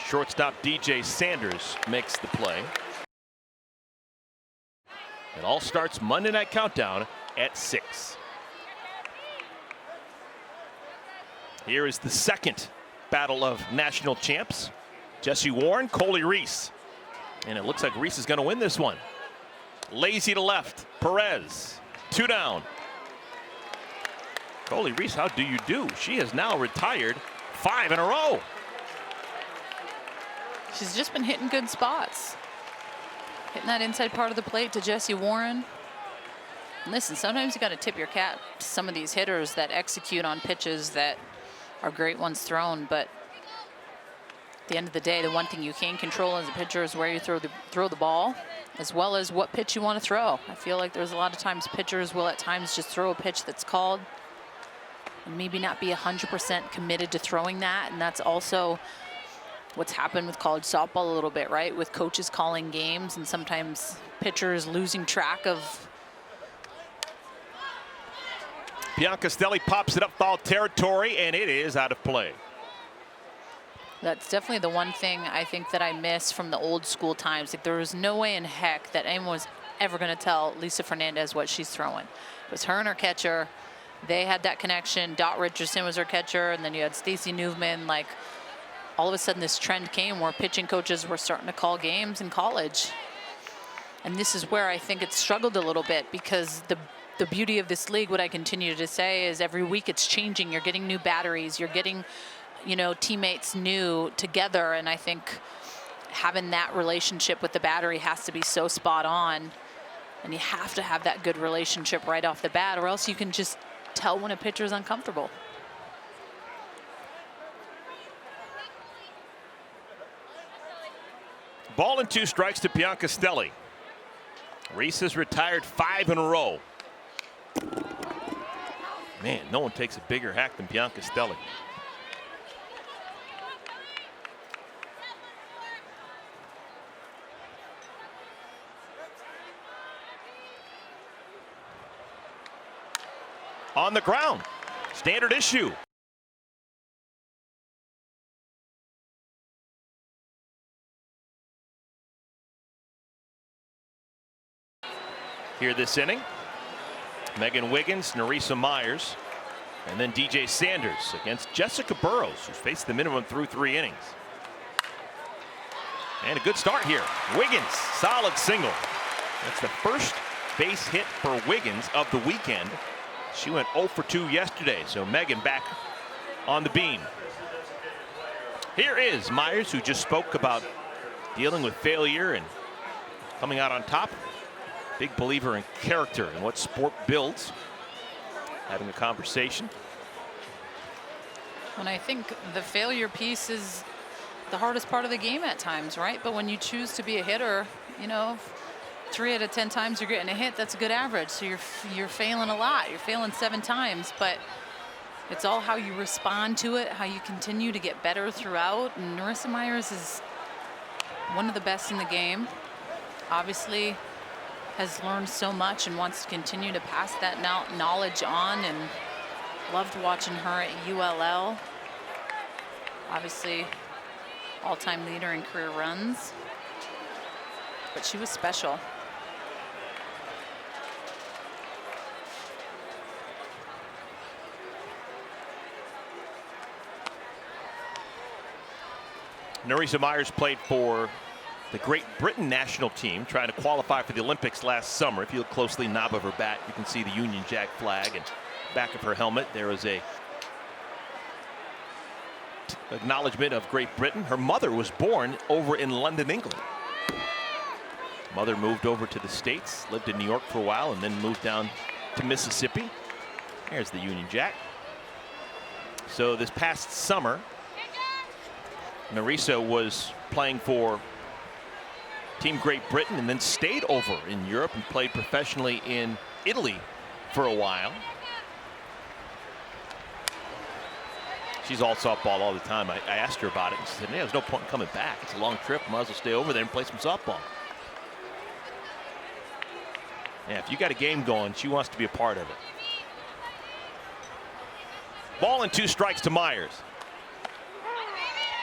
Shortstop DJ Sanders makes the play. It all starts Monday Night Countdown at 6. Here is the 2nd battle of national champs. Jessie Warren, Coley Reese. And it looks like Reese is going to win this one. Lazy to left, Perez, 2 down. Coley Reese, how do you do? She has now retired 5 in a row. She's just been hitting good spots. Hitting that inside part of the plate to Jessie Warren. And listen, sometimes you got to tip your cap to some of these hitters that execute on pitches that are great ones thrown, but at the end of the day, the one thing you can control as a pitcher is where you throw the ball, as well as what pitch you want to throw. I feel like there's a lot of times pitchers will at times just throw a pitch that's called and maybe not be 100% committed to throwing that, and that's also what's happened with college softball a little bit, right? With coaches calling games and sometimes pitchers losing track of. Piancastelli pops it up foul territory, and it is out of play. That's definitely the one thing I think that I miss from the old school times. Like, there was no way in heck that anyone was ever going to tell Lisa Fernandez what she's throwing. It was her and her catcher. They had that connection. Dot Richardson was her catcher, and then you had Stacy Newman. Like, all of a sudden this trend came where pitching coaches were starting to call games in college. And this is where I think it struggled a little bit, because the beauty of this league, what I continue to say, is every week it's changing. You're getting new batteries. You're getting, you know, teammates new together. And I think having that relationship with the battery has to be so spot on. And you have to have that good relationship right off the bat, or else you can just tell when a pitcher is uncomfortable. Ball and 2 strikes to Piancastelli. Reese has retired 5 in a row. Man, no one takes a bigger hack than Piancastelli. on the ground. Standard issue. Here this inning, Megan Wiggins, Nerissa Myers, and then DJ Sanders against Jessica Burrows, who faced the minimum through 3 innings. And a good start here. Wiggins, solid single. That's the first base hit for Wiggins of the weekend. She went 0 for 2 yesterday, so Megan back on the beam. Here is Myers, who just spoke about dealing with failure and coming out on top. Big believer in character and what sport builds. Having a conversation. And I think the failure piece is the hardest part of the game at times, right? But when you choose to be a hitter, you know, 3 out of 10 times you're getting a hit, that's a good average. So you're failing a lot. You're failing 7 times, but it's all how you respond to it, how you continue to get better throughout. And Nerissa Myers is one of the best in the game. Obviously has learned so much and wants to continue to pass that knowledge on, and loved watching her at ULL. Obviously all-time leader in career runs, but she was special. Nerissa Myers played for the Great Britain national team, trying to qualify for the Olympics last summer. If you look closely, knob of her bat, you can see the Union Jack flag, and back of her helmet there is a acknowledgement of Great Britain. Her mother was born over in London, England. Mother moved over to the States, lived in New York for a while, and then moved down to Mississippi. There's the Union Jack. So this past summer, Nerissa was playing for Team Great Britain and then stayed over in Europe and played professionally in Italy for a while. She's all softball all the time. I asked her about it, and she said, "Man, there's no point in coming back. It's a long trip. Might as well stay over there and play some softball." Yeah, if you got a game going, she wants to be a part of it. Ball and 2 strikes to Myers.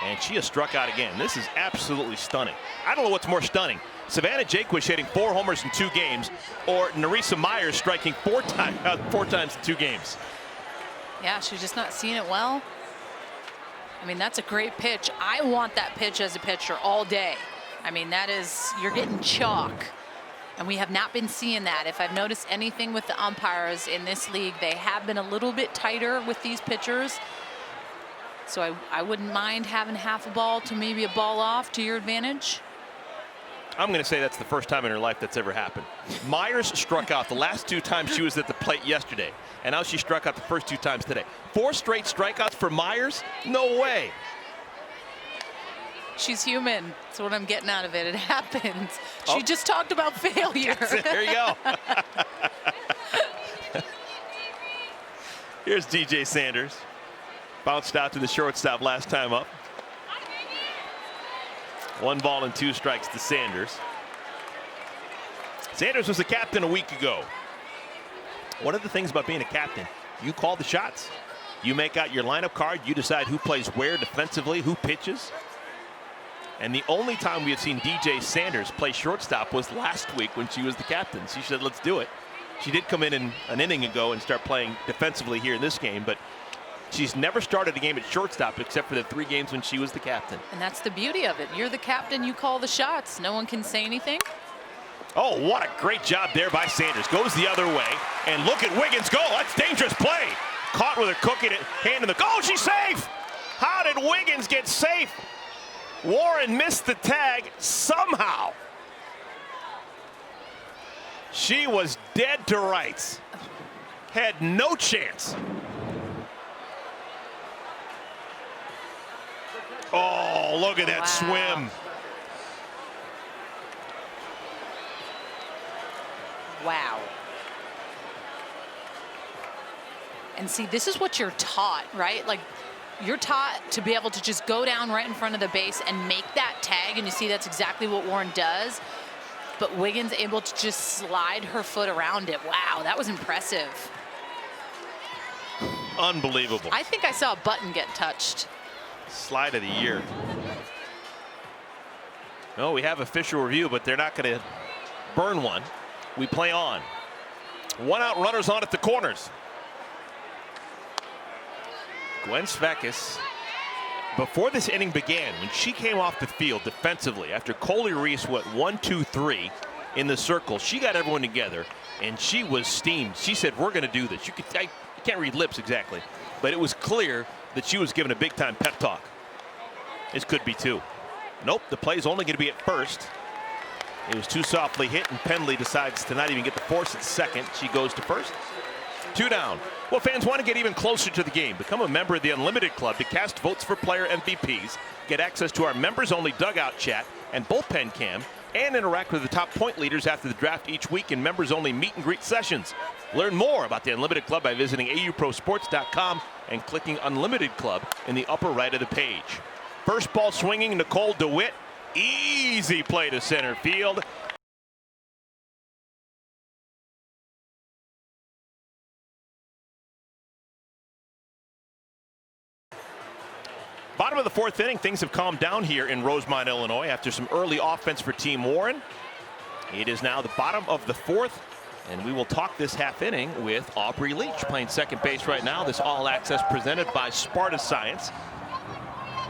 And she has struck out again. This is absolutely stunning. I don't know what's more stunning. Savannah Jaquish hitting 4 homers in 2 games, or Nerissa Myers striking 4 times in 2 games. Yeah, she's just not seeing it well. I mean, that's a great pitch. I want that pitch as a pitcher all day. I mean, that is, you're getting chalk. And we have not been seeing that. If I've noticed anything with the umpires in this league, they have been a little bit tighter with these pitchers. So I wouldn't mind having half a ball to maybe a ball off to your advantage. I'm going to say that's the first time in her life that's ever happened. Myers struck out the last 2 times she was at the plate yesterday, and now she struck out the first 2 times today. 4 straight strikeouts for Myers? No way. She's human. That's what I'm getting out of it. It happens. She just talked about failure. There you go. Here's DJ Sanders. Bounced out to the shortstop last time up. 1 ball and 2 strikes to Sanders. Sanders was the captain a week ago. One of the things about being a captain, you call the shots. You make out your lineup card. You decide who plays where defensively, who pitches. And the only time we had seen DJ Sanders play shortstop was last week when she was the captain. She said, let's do it. She did come in an inning ago and start playing defensively here in this game, but she's never started a game at shortstop except for the 3 games when she was the captain. And that's the beauty of it. You're the captain, you call the shots. No one can say anything. Oh, what a great job there by Sanders. Goes the other way, and look at Wiggins go. That's dangerous play. Caught with her cooking it, hand in the goal. She's safe. How did Wiggins get safe? Warren missed the tag somehow. She was dead to rights. Had no chance. Oh, look at that swim. Wow. And see, this is what you're taught, right? Like, you're taught to be able to just go down right in front of the base and make that tag, and you see that's exactly what Warren does. But Wiggins able to just slide her foot around it. Wow, that was impressive. Unbelievable. I think I saw a button get touched. Slide of the year. No, we have official review, but they're not going to burn one. We play on. 1 out, runners on at the corners. Gwen Svekis, before this inning began, when she came off the field defensively, after Coley Reese went 1, 2, 3 in the circle, she got everyone together, and she was steamed. She said, we're going to do this. I can't read lips exactly, but it was clear that she was given a big-time pep talk. This could be 2. Nope, the play's only going to be at first. It was too softly hit, and Penley decides to not even get the force at second. She goes to first. 2 down. Well, fans want to get even closer to the game. Become a member of the Unlimited Club to cast votes for player MVPs, get access to our members-only dugout chat and bullpen cam, and interact with the top point leaders after the draft each week in members-only meet-and-greet sessions. Learn more about the Unlimited Club by visiting auprosports.com and clicking Unlimited Club in the upper right of the page. First ball swinging, Nicole DeWitt. Easy play to center field. Bottom of the 4th inning, things have calmed down here in Rosemont, Illinois, after some early offense for Team Warren. It is now the bottom of the 4th, and we will talk this half inning with Aubrey Leach, playing second base right now. This All Access presented by Sparta Science.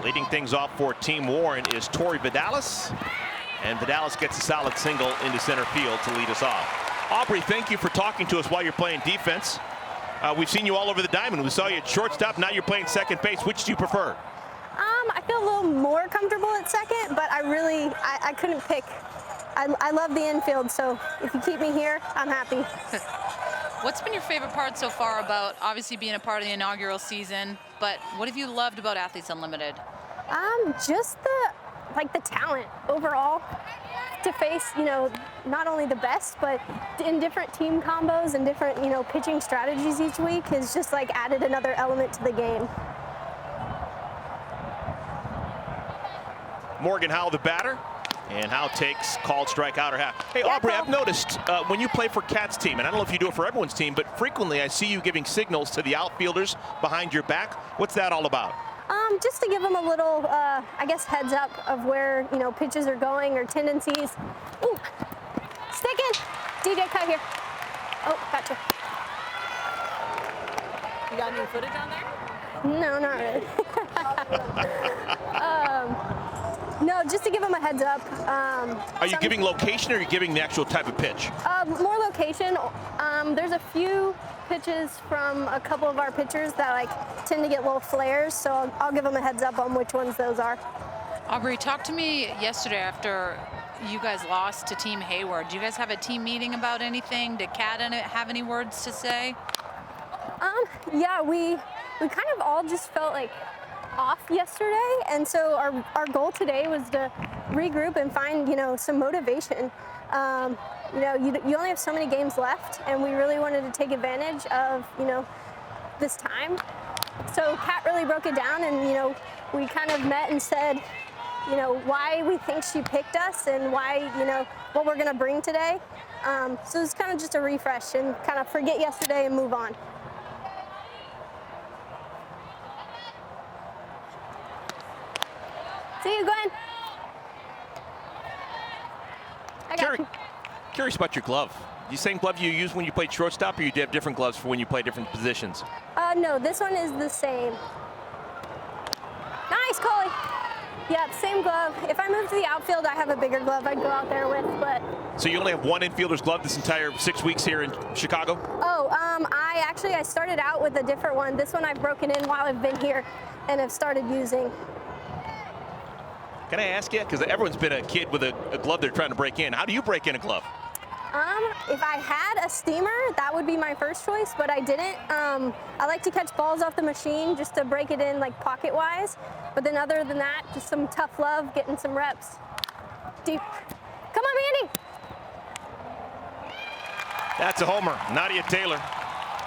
Leading things off for Team Warren is Tori Vidalis, and Vidalis gets a solid single into center field to lead us off. Aubrey, thank you for talking to us while you're playing defense. We've seen you all over the diamond. We saw you at shortstop. Now you're playing second base. Which do you prefer? I feel a little more comfortable at second, but I couldn't pick. I love the infield, so if you keep me here, I'm happy. What's been your favorite part so far about obviously being a part of the inaugural season, but what have you loved about Athletes Unlimited? Just the talent overall, to face, not only the best, but in different team combos and different, pitching strategies each week has just added another element to the game. Morgan Howe, the batter, and Howe takes called strikeout or half. Hey, Aubrey, I've noticed when you play for Kat's team, and I don't know if you do it for everyone's team, but frequently I see you giving signals to the outfielders behind your back. What's that all about? Just to give them a little, heads up of where, pitches are going or tendencies. Ooh, sticking. DJ, cut here. Oh, gotcha. You got any footage on there? No, not really. No, just to give them a heads up. Are you giving location or are you giving the actual type of pitch? More location. There's a few pitches from a couple of our pitchers that tend to get little flares, so I'll give them a heads up on which ones those are. Aubrey, talk to me yesterday after you guys lost to Team Hayward. Do you guys have a team meeting about anything? Did Kat have any words to say? Yeah, we kind of all just felt off yesterday, and so our goal today was to regroup and find some motivation. You only have so many games left, and we really wanted to take advantage of this time. So Kat really broke it down, and we kind of met and said why we think she picked us and why what we're gonna bring today. So it's kind of just a refresh and kind of forget yesterday and move on. See you, Gwen. I got you. Curious about your glove. The same glove you use when you played shortstop, or you have different gloves for when you play different positions? No, this one is the same. Nice, Coley. Yeah, same glove. If I moved to the outfield, I have a bigger glove I'd go out there with, but. So you only have one infielder's glove this entire 6 weeks here in Chicago? Oh, I started out with a different one. This one I've broken in while I've been here and have started using. Can I ask you? Because everyone's been a kid with a glove they're trying to break in. How do you break in a glove? If I had a steamer, that would be my first choice, but I didn't. I like to catch balls off the machine just to break it in pocket-wise. But then other than that, just some tough love, getting some reps. Deep. Come on, Mandy. That's a homer. Nadia Taylor.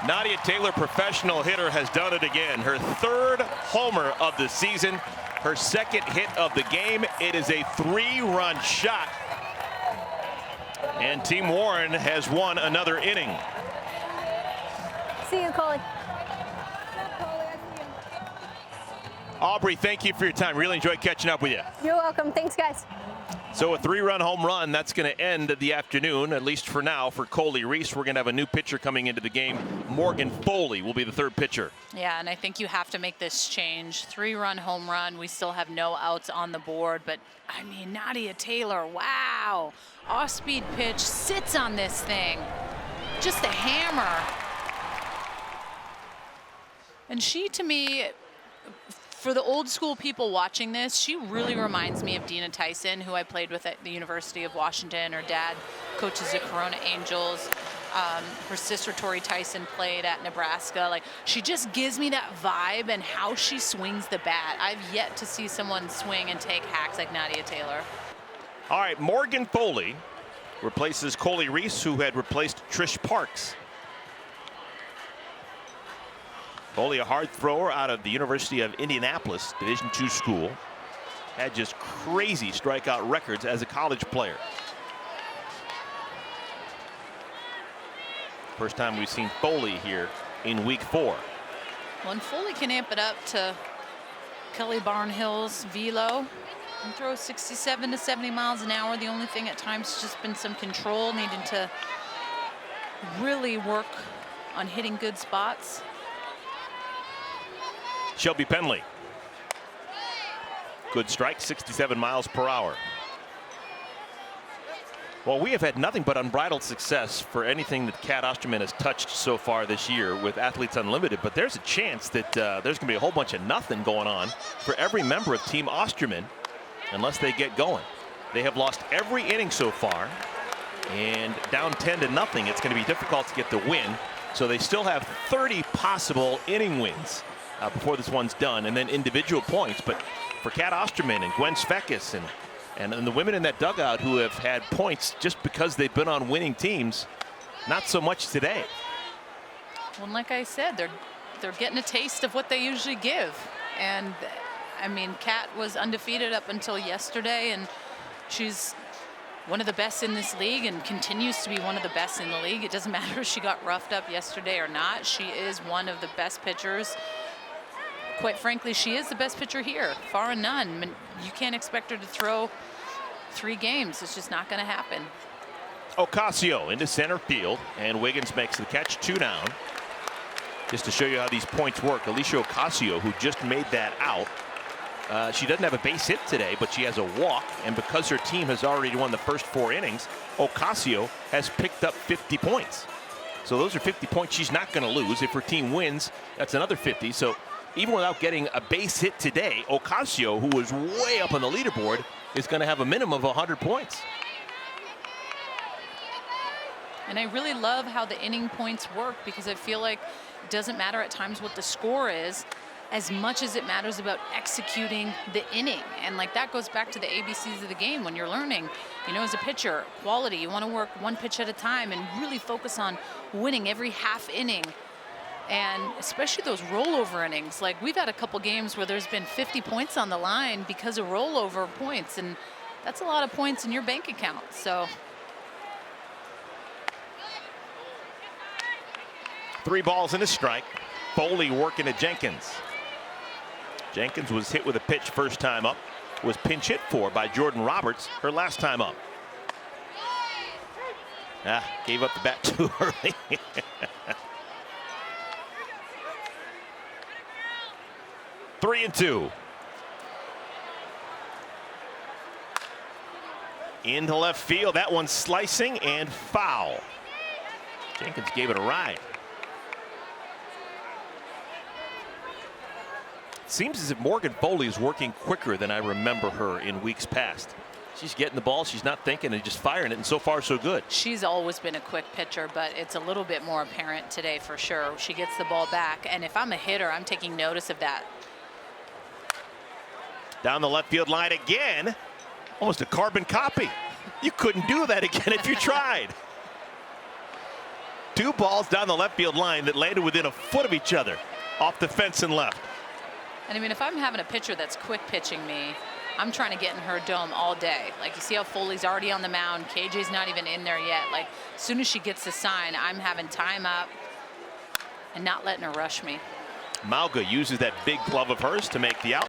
Nadia Taylor, professional hitter, has done it again. Her 3rd homer of the season. Her 2nd hit of the game. It is a 3-run shot. And Team Warren has won another inning. See you, Coley. Aubrey, thank you for your time. Really enjoyed catching up with you. You're welcome. Thanks, guys. So a 3-run home run, that's going to end the afternoon, at least for now, for Coley Reese. We're going to have a new pitcher coming into the game. Morgan Foley will be the third pitcher. Yeah, and I think you have to make this change. 3-run home run. We still have no outs on the board, but I mean, Nadia Taylor, wow. Off-speed pitch, sits on this thing. Just a hammer. And she, to me, for the old school people watching this, she really reminds me of Dina Tyson, who I played with at the University of Washington. Her dad coaches the Corona Angels. Her sister Tori Tyson played at Nebraska. Like, she just gives me that vibe, and how she swings the bat. I've yet to see someone swing and take hacks like Nadia Taylor. All right, Morgan Foley replaces Coley Reese, who had replaced Trish Parks. Foley, a hard thrower out of the University of Indianapolis, Division II school. Had just crazy strikeout records as a college player. First time we've seen Foley here in week 4. Well, and Foley can amp it up to Kelly Barnhill's velo and throw 67 to 70 miles an hour. The only thing at times has just been some control, needing to really work on hitting good spots. Shelby Penley. Good strike, 67 miles per hour. Well, we have had nothing but unbridled success for anything that Cat Osterman has touched so far this year with Athletes Unlimited, but there's a chance that there's going to be a whole bunch of nothing going on for every member of Team Osterman unless they get going. They have lost every inning so far, and down 10 to nothing, it's going to be difficult to get the win. So they still have 30 possible inning wins before this one's done, and then individual points. But for Cat Osterman and Gwen Svekis and the women in that dugout who have had points just because they've been on winning teams, not so much today. Well, like I said, they're getting a taste of what they usually give. And I mean, Cat was undefeated up until yesterday, and she's one of the best in this league and continues to be one of the best in the league. It doesn't matter if she got roughed up yesterday or not. She is one of the best pitchers. Quite frankly, she is the best pitcher here, far and none. I mean, you can't expect her to throw 3 games. It's just not going to happen. Ocasio into center field, and Wiggins makes the catch, 2 down. Just to show you how these points work, Alicia Ocasio, who just made that out, she doesn't have a base hit today, but she has a walk, and because her team has already won the first 4 innings, Ocasio has picked up 50 points. So those are 50 points she's not going to lose. If her team wins, that's another 50. So even without getting a base hit today, Ocasio, who was way up on the leaderboard, is going to have a minimum of 100 points. And I really love how the inning points work, because I feel like it doesn't matter at times what the score is as much as it matters about executing the inning. And like, that goes back to the ABCs of the game when you're learning, you know, as a pitcher, quality. You want to work one pitch at a time and really focus on winning every half inning. And especially those rollover innings. Like, we've had a couple games where there's been 50 points on the line because of rollover points, and that's a lot of points in your bank account. So 3 balls and a strike. Foley working to Jenkins. Jenkins was hit with a pitch first time up, was pinch hit for by Jordan Roberts her last time up. Gave up the bat too early. 3-2. Into left field. That one's slicing and foul. Jenkins gave it a ride. Seems as if Morgan Foley is working quicker than I remember her in weeks past. She's getting the ball, she's not thinking, and just firing it, and so far so good. She's always been a quick pitcher, but it's a little bit more apparent today for sure. She gets the ball back, and if I'm a hitter, I'm taking notice of that. Down the left field line again. Almost a carbon copy. You couldn't do that again if you tried. 2 balls down the left field line that landed within a foot of each other, off the fence and left. And I mean, if I'm having a pitcher that's quick pitching me, I'm trying to get in her dome all day. Like, you see how Foley's already on the mound. KJ's not even in there yet. Like, as soon as she gets the sign, I'm having time up and not letting her rush me. Mauga uses that big glove of hers to make the out.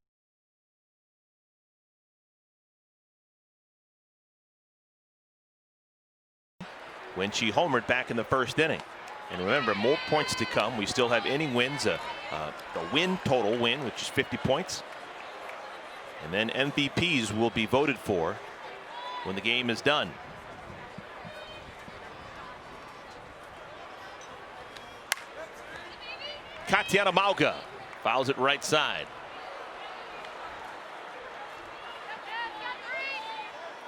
when she homered back in the first inning. And remember, more points to come. We still have inning wins, the win total win, which is 50 points. And then MVPs will be voted for when the game is done. Katiana Mauga fouls it right side.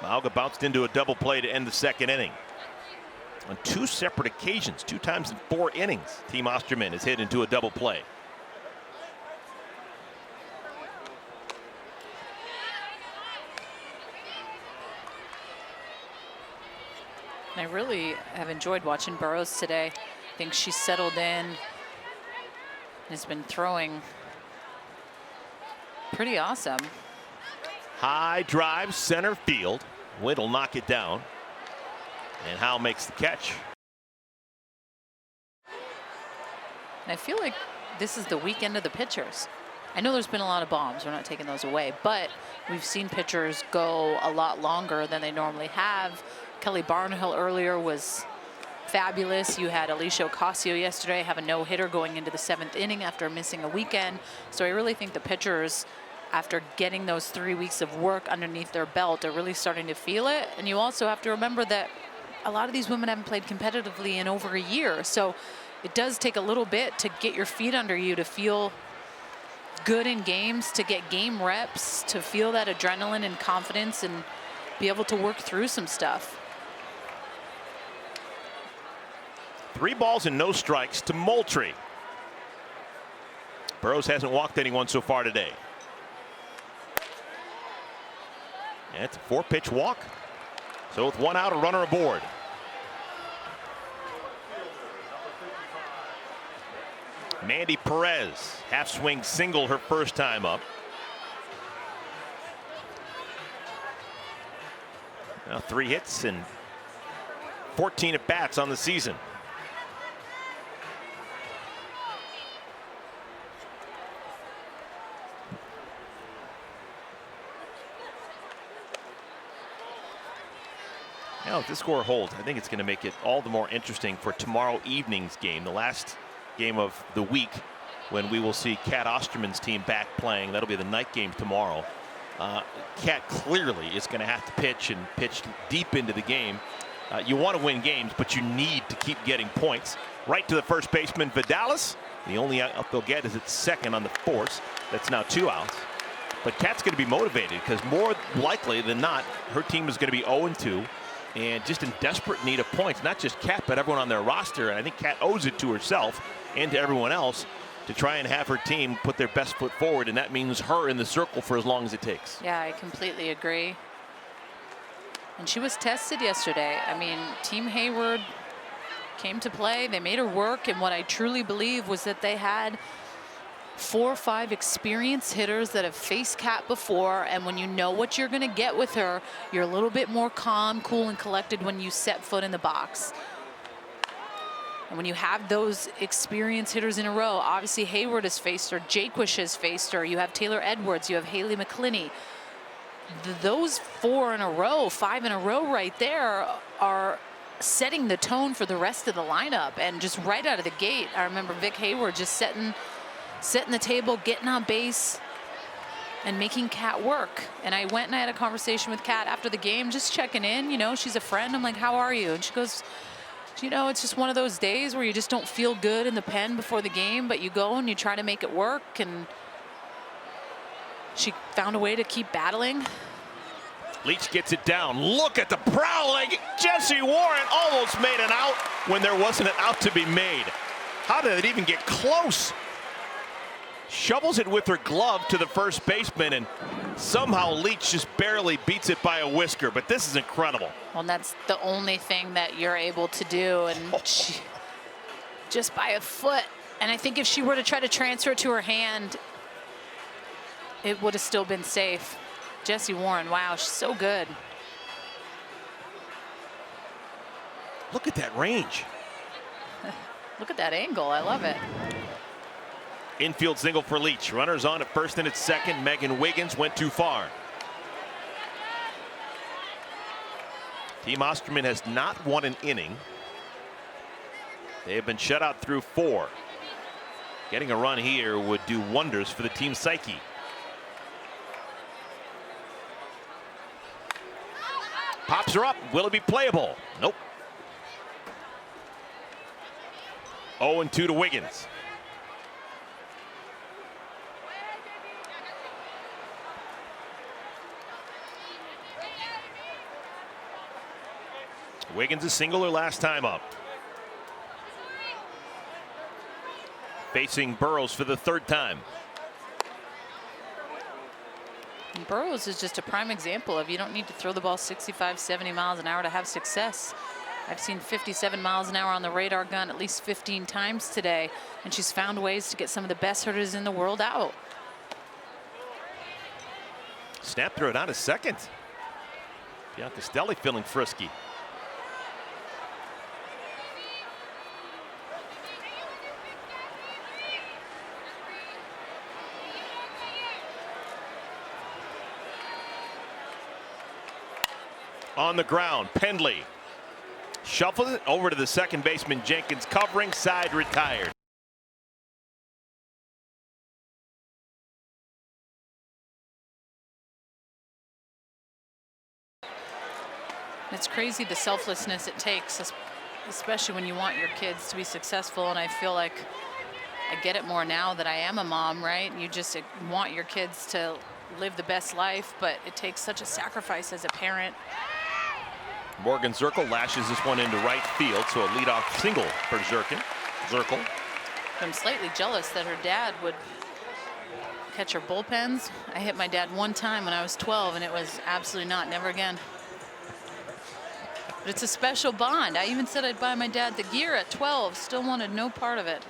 Mauga bounced into a double play to end the second inning. On 2 separate occasions, 2 times in 4 innings, Team Osterman has hit into a double play. I really have enjoyed watching Burrows today. I think she's settled in and has been throwing pretty awesome. High drive, center field. Wind will knock it down. And Howe makes the catch. And I feel like this is the weekend of the pitchers. I know there's been a lot of bombs. We're not taking those away. But we've seen pitchers go a lot longer than they normally have. Kelly Barnhill earlier was fabulous. You had Alicia Ocasio yesterday have a no-hitter going into the 7th inning after missing a weekend. So I really think the pitchers, after getting those 3 weeks of work underneath their belt, are really starting to feel it. And you also have to remember that a lot of these women haven't played competitively in over a year. So it does take a little bit to get your feet under you, to feel good in games, to get game reps, to feel that adrenaline and confidence and be able to work through some stuff. 3 balls and no strikes to Moultrie. Burrows hasn't walked anyone so far today. And it's a 4-pitch walk. So with 1 out, a runner aboard. Mandy Perez, half swing single her first time up. Now 3 hits and 14 at bats on the season. Now, if this score holds, I think it's going to make it all the more interesting for tomorrow evening's game, the last game of the week, when we will see Kat Osterman's team back playing. That'll be the night game tomorrow. Kat clearly is going to have to pitch and pitch deep into the game. You want to win games, but you need to keep getting points. Right to the first baseman, Vidalis. The only out they'll get is at second on the force. That's now 2 outs. But Kat's going to be motivated because more likely than not, her team is going to be 0-2. And just in desperate need of points, not just Kat, but everyone on their roster. And I think Kat owes it to herself and to everyone else to try and have her team put their best foot forward. And that means her in the circle for as long as it takes. Yeah, I completely agree. And she was tested yesterday. I mean, Team Hayward came to play. They made her work. And what I truly believe was that they had 4 or 5 experienced hitters that have faced Kat before, and when you know what you're going to get with her, you're a little bit more calm, cool, and collected when you set foot in the box. And when you have those experienced hitters in a row, obviously Hayward has faced her, Jaquish has faced her, you have Taylor Edwards, you have Haley McClinney. Those 4 in a row, 5 in a row right there are setting the tone for the rest of the lineup. And just right out of the gate, I remember Vic Hayward just setting the table, getting on base, and making Kat work. And I went and I had a conversation with Kat after the game, just checking in. You know, she's a friend. I'm like, how are you? And she goes, you know, it's just one of those days where you just don't feel good in the pen before the game, but you go and you try to make it work. And she found a way to keep battling. Leach gets it down. Look at the prowling. Jessie Warren almost made an out when there wasn't an out to be made. How did it even get close? Shovels it with her glove to the first baseman, and somehow Leach just barely beats it by a whisker. But this is incredible. Well, and that's the only thing that you're able to do, and she, just by a foot. And I think if she were to try to transfer it to her hand, it would have still been safe. Jessie Warren, wow, she's so good. Look at that range. Look at that angle. I love it. Infield single for Leach. Runners on at first and at second. Megan Wiggins went too far. Team Osterman has not won an inning They have been shut out through 4. Getting a run here would do wonders for the team's psyche. Pops her up. Will it be playable? Nope. 0-2 to Wiggins. Wiggins a single her last time up. Facing Burrows for the 3rd time. Burrows is just a prime example of you don't need to throw the ball 65, 70 miles an hour to have success. I've seen 57 miles an hour on the radar gun at least 15 times today, and she's found ways to get some of the best hitters in the world out. Snap throw down to second. Biancastelli feeling frisky. On the ground, Pendley shuffles it over to the second baseman. Jenkins covering, side retired. It's crazy the selflessness it takes, especially when you want your kids to be successful. And I feel like I get it more now that I am a mom, right? You just want your kids to live the best life, but it takes such a sacrifice as a parent. Morgan Zirkle lashes this one into right field, so a leadoff single for Zirkle. I'm slightly jealous that her dad would catch her bullpens. I hit my dad one time when I was 12, and it was absolutely not, never again. But it's a special bond. I even said I'd buy my dad the gear at 12, still wanted no part of it.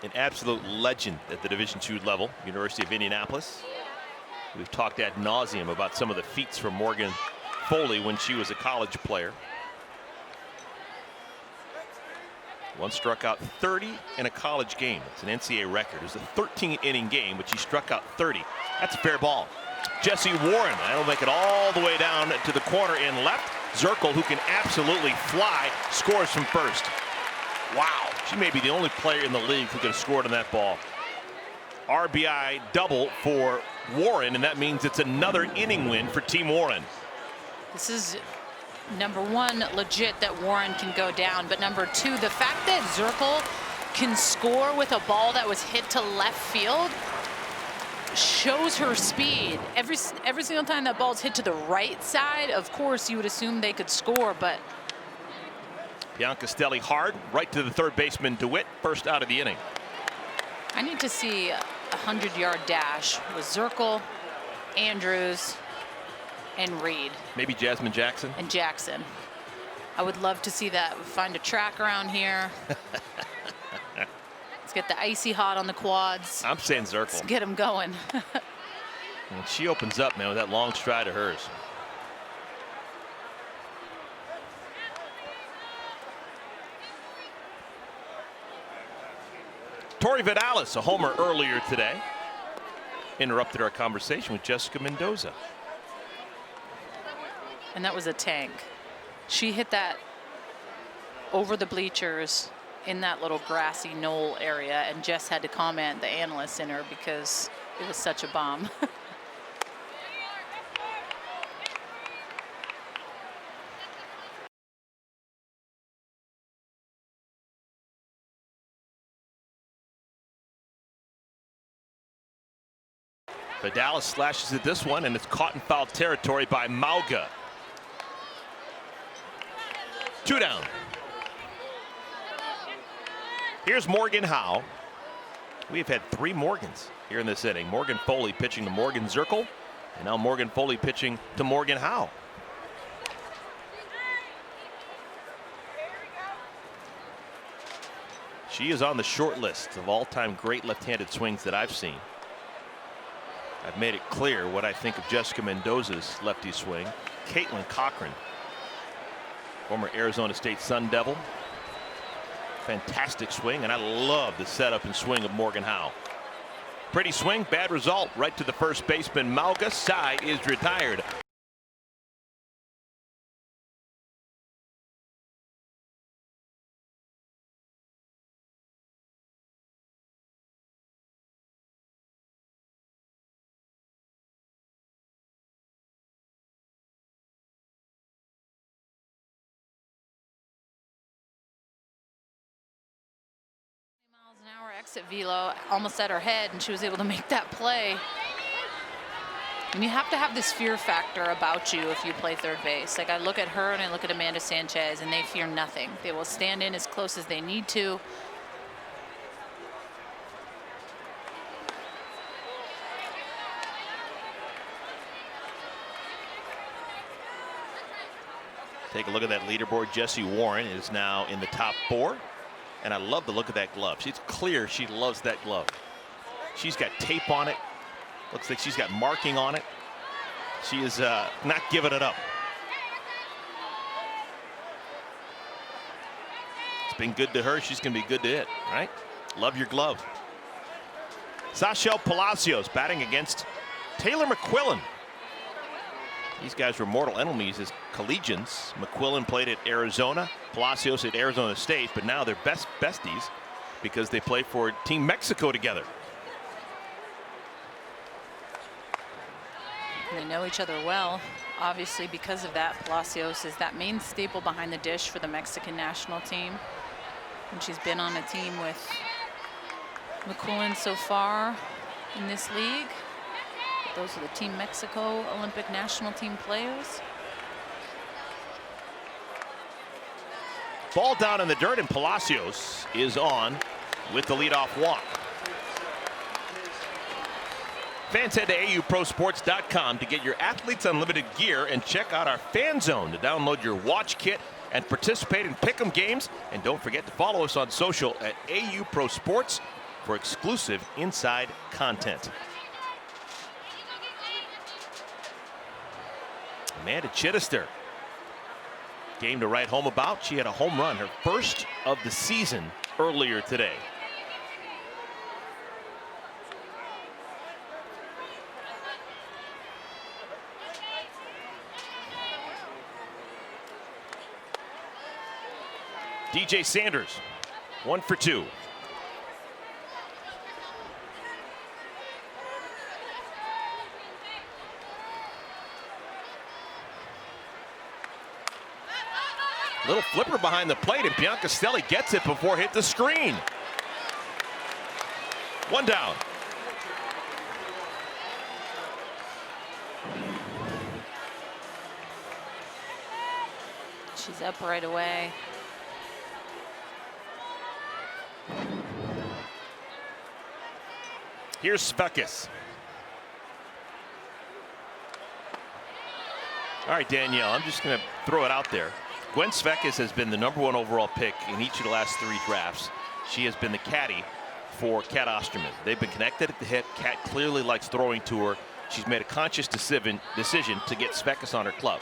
An absolute legend at the Division II level, University of Indianapolis. We've talked ad nauseum about some of the feats from Morgan Foley when she was a college player. Once struck out 30 in a college game. It's an NCAA record. It was a 13-inning game, but she struck out 30. That's a fair ball. Jessie Warren, that'll make it all the way down to the corner in left. Zirkle, who can absolutely fly, scores from first. Wow, she may be the only player in the league who could have scored on that ball. RBI double for Warren, and that means it's another inning win for Team Warren. This is number one, legit that Warren can go down, but number two, the fact that Zirkle can score with a ball that was hit to left field shows her speed. Every single time that ball's hit to the right side, of course you would assume they could score, but Biancastelli hard, right to the third baseman DeWitt, first out of the inning. I need to see a 100-yard dash with Zirkle, Andrews, and Reed. Maybe Jasmine Jackson. And Jackson. I would love to see that. Find a track around here. Let's get the icy hot on the quads. I'm saying Zirkle. Let's get them going. And she opens up, man, with that long stride of hers. Tori Vidalis, a homer earlier today, interrupted our conversation with Jessica Mendoza. And that was a tank. She hit that over the bleachers in that little grassy knoll area, and Jess had to comment, the analyst in her, because it was such a bomb. Vidalis slashes at this one, and it's caught in foul territory by Mauga. 2 down. Here's Morgan Howe. We've had 3 Morgans here in this inning. Morgan Foley pitching to Morgan Zirkle, and now Morgan Foley pitching to Morgan Howe. She is on the short list of all-time great left-handed swings that I've seen. I've made it clear what I think of Jessica Mendoza's lefty swing. Caitlin Cochran, former Arizona State Sun Devil. Fantastic swing, and I love the setup and swing of Morgan Howe. Pretty swing, bad result, right to the first baseman. Mauga, side is retired. exit velo almost at her head, and she was able to make that play. And you have to have this fear factor about you if you play third base. Like, I look at her and I look at Amanda Sanchez, and they fear nothing. They will stand in as close as they need to. Take a look at that leaderboard. Jessie Warren is now in the top 4. And I love the look of that glove. It's clear she loves that glove. She's got tape on it. Looks like she's got marking on it. She is not giving it up. It's been good to her. She's going to be good to it, right? Love your glove. Sachelle Palacios batting against Taylor McQuillan. These guys were mortal enemies as collegians. McQuillan played at Arizona, Palacios at Arizona State, but now they're besties because they play for Team Mexico together. They know each other well. Obviously, because of that, Palacios is that main staple behind the dish for the Mexican national team. And she's been on a team with McQuillan so far in this league. Those are the Team Mexico Olympic national team players. Ball down in the dirt, and Palacios is on with the leadoff walk. Fans, head to auprosports.com to get your Athletes Unlimited gear and check out our Fan Zone to download your watch kit and participate in Pick'em games. And don't forget to follow us on social at AU Pro Sports for exclusive inside content. Amanda Chittister, game to write home about. She had a home run, her first of the season, earlier today. DJ Sanders, 1 for 2. Little flipper behind the plate, and Bianca Stelli gets it before it hit the screen. 1 down. She's up right away. Here's Svekis. All right, Danielle, I'm just going to throw it out there. Gwen Svekis has been the #1 overall pick in each of the last 3 drafts. She has been the caddy for Kat Osterman. They've been connected at the hip. Kat clearly likes throwing to her. She's made a conscious decision to get Svekis on her club.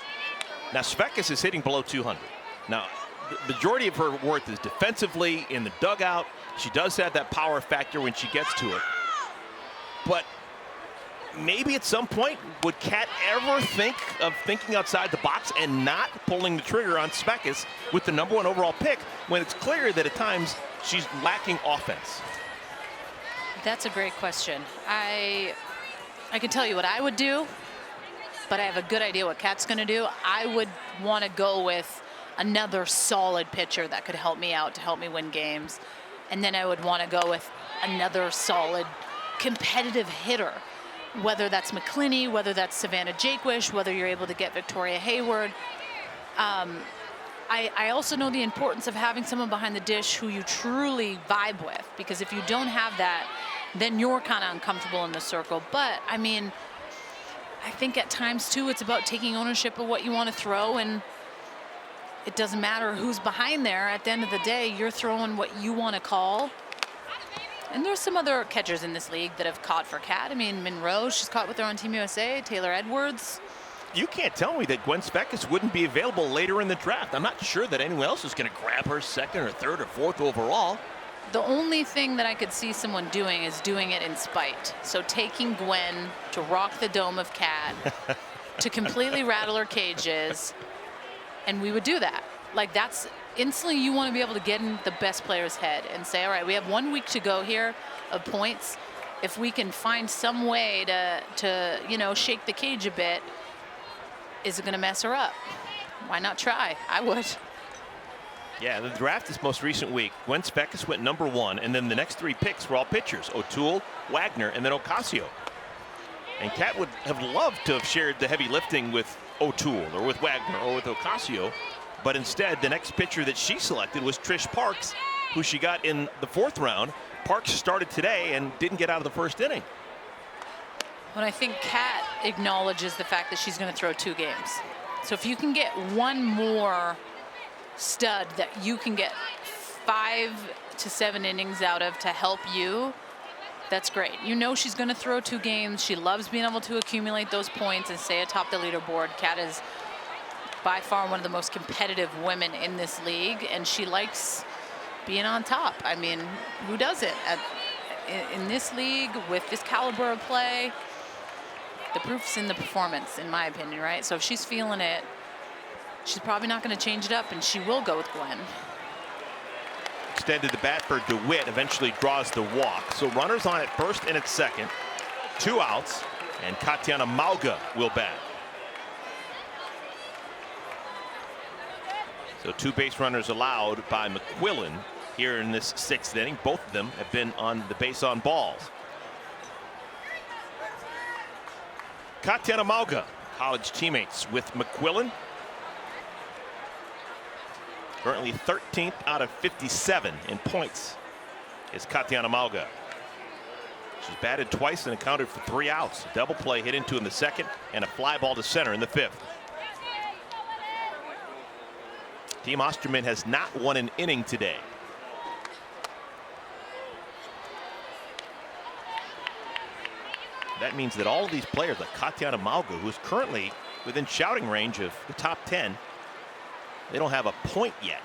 Now, Svekis is hitting below 200. Now, the majority of her worth is defensively in the dugout. She does have that power factor when she gets to it. But maybe at some point, would Kat ever think of thinking outside the box and not pulling the trigger on Svekis with the #1 overall pick when it's clear that at times she's lacking offense? That's a great question. I can tell you what I would do, but I have a good idea what Kat's going to do. I would want to go with another solid pitcher that could help me out to help me win games. And then I would want to go with another solid competitive hitter, whether that's McClinney, whether that's Savannah Jaquish, whether you're able to get Victoria Hayward. I also know the importance of having someone behind the dish who you truly vibe with, because if you don't have that, then you're kind of uncomfortable in the circle. But I mean, I think at times too, it's about taking ownership of what you want to throw, and it doesn't matter who's behind there. At the end of the day, you're throwing what you want to call. And there's some other catchers in this league that have caught for Kat. I mean, Monroe, she's caught with her on Team USA. Taylor Edwards. You can't tell me that Gwen Svekis wouldn't be available later in the draft. I'm not sure that anyone else is going to grab her 2nd or 3rd or 4th overall. The only thing that I could see someone doing is doing it in spite. So taking Gwen to rock the dome of Kat, to completely rattle her cages, and we would do that. Like, that's instantly you want to be able to get in the best player's head and say, all right, we have 1 week to go here of points. If we can find some way to you know, shake the cage a bit, is it going to mess her up? Why not try? I would. Yeah, the draft this most recent week, Gwen Spekas went #1, and then the next 3 picks were all pitchers: O'Toole, Wagner, and then Ocasio. And Kat would have loved to have shared the heavy lifting with O'Toole or with Wagner or with Ocasio, but instead the next pitcher that she selected was Trish Parks, who she got in the 4th round. Parks started today and didn't get out of the 1st inning. When I think Kat acknowledges the fact that she's going to throw 2 games. So if you can get one more stud that you can get 5 to 7 innings out of to help you, that's great. You know she's going to throw 2 games. She loves being able to accumulate those points and stay atop the leaderboard. Kat is by far one of the most competitive women in this league, and she likes being on top. I mean, who doesn't in this league with this caliber of play? The proof's in the performance, in my opinion, right? So if she's feeling it, she's probably not going to change it up, and she will go with Gwen. Extended the bat for DeWitt, eventually draws the walk. So runners on at first and at second, 2 outs, and Katiana Mauga will bat. So 2 base runners allowed by McQuillan here in this 6th inning. Both of them have been on the base on balls. Katiana Mauga, college teammates with McQuillan. Currently 13th out of 57 in points is Katiana Mauga. She's batted twice and accounted for 3 outs. A double play hit into in the 2nd and a fly ball to center in the 5th. Team Osterman has not won an inning today. That means that all of these players, like Katiana Mauga, who is currently within shouting range of the top 10, they don't have a point yet.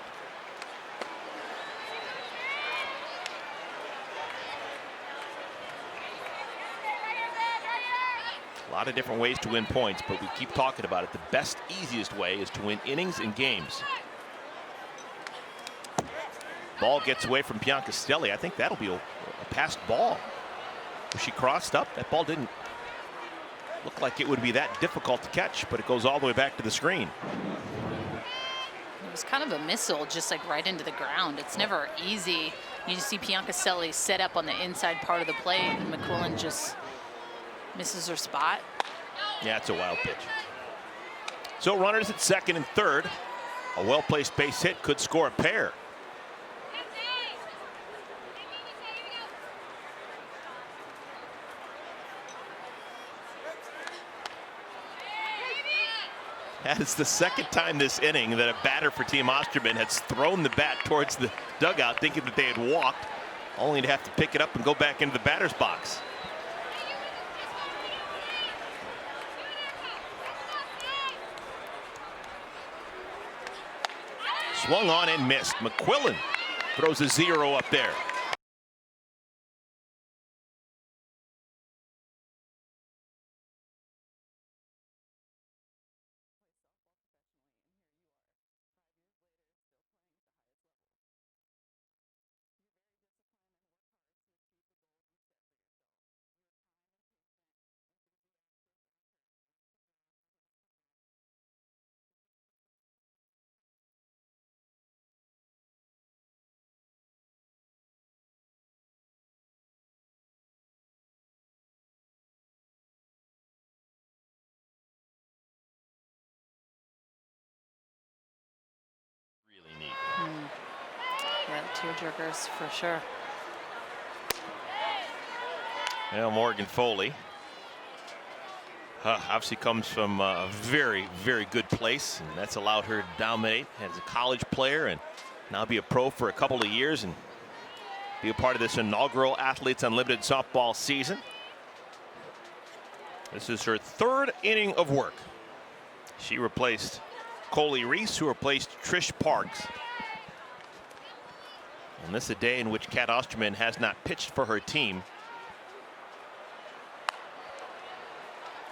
A lot of different ways to win points, but we keep talking about it. The best, easiest way is to win innings and games. Ball gets away from Biancastelli. I think that'll be a passed ball. If she crossed up, that ball didn't look like it would be that difficult to catch, but it goes all the way back to the screen. It was kind of a missile, just like right into the ground. It's never easy. You see Biancastelli set up on the inside part of the plate, and McQuillan just misses her spot. Yeah, it's a wild pitch. So runners at 2nd and 3rd. A well-placed base hit could score a pair. That is the 2nd time this inning that a batter for Team Osterman has thrown the bat towards the dugout thinking that they had walked, only to have to pick it up and go back into the batter's box. Swung on and missed. McQuillan throws a 0 up there. Yeah, tearjerkers for sure. Well, Morgan Foley obviously comes from a very, very good place, and that's allowed her to dominate as a college player and now be a pro for a couple of years and be a part of this inaugural Athletes Unlimited softball season. This is her 3rd inning of work. She replaced Coley Reese, who replaced Trish Parks. And this is a day in which Kat Osterman has not pitched for her team.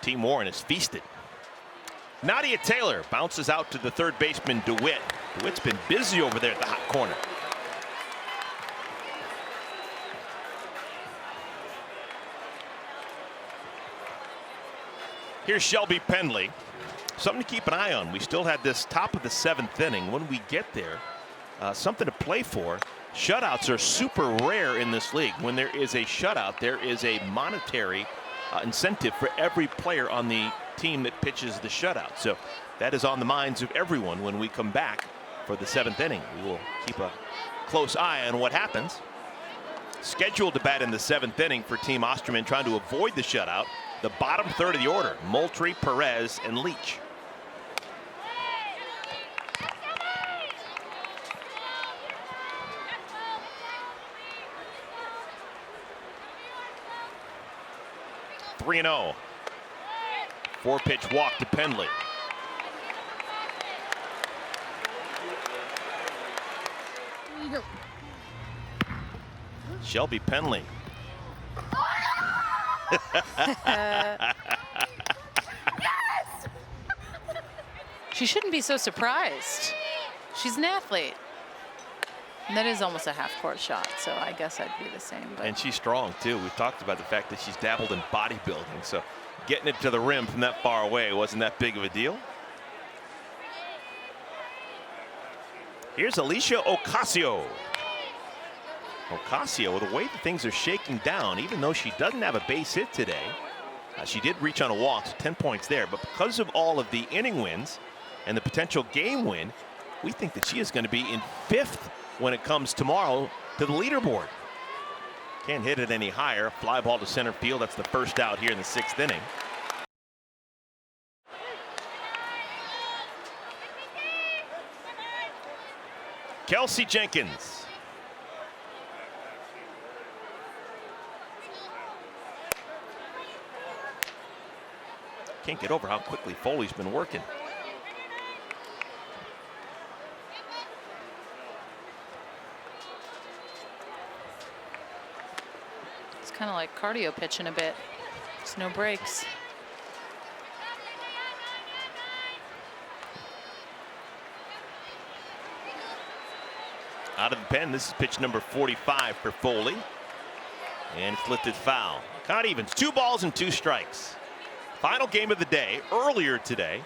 Team Warren has feasted. Nadia Taylor bounces out to the 3rd baseman DeWitt. DeWitt's been busy over there at the hot corner. Here's Shelby Pendley. Something to keep an eye on. We still had this top of the 7th inning. When we get there, something to play for. Shutouts are super rare in this league. When there is a shutout, there is a monetary incentive for every player on the team that pitches the shutout. So that is on the minds of everyone when we come back for the 7th inning. We will keep a close eye on what happens. Scheduled to bat in the 7th inning for Team Osterman, trying to avoid the shutout. The bottom third of the order: Moultrie, Perez, and Leach. Three and 0. 4-pitch walk to Penley. Shelby Penley. She shouldn't be so surprised. She's an athlete. And that is almost a half-court shot, so I guess I'd be the same. But. And she's strong, too. We've talked about the fact that she's dabbled in bodybuilding, so getting it to the rim from that far away wasn't that big of a deal. Here's Alicia Ocasio. Ocasio, the way that things are shaking down, even though she doesn't have a base hit today, she did reach on a walk, so 10 points there. But because of all of the inning wins and the potential game win, we think that she is going to be in 5th when it comes tomorrow to the leaderboard. Can't hit it any higher. Fly ball to center field. That's the first out here in the 6th inning. Kelsey Jenkins. Can't get over how quickly Foley's been working. It's kind of like cardio pitching a bit. Just no breaks. Out of the pen, this is pitch number 45 for Foley. And it's lifted foul. Count evens, 2 balls and 2 strikes. Final game of the day. Earlier today,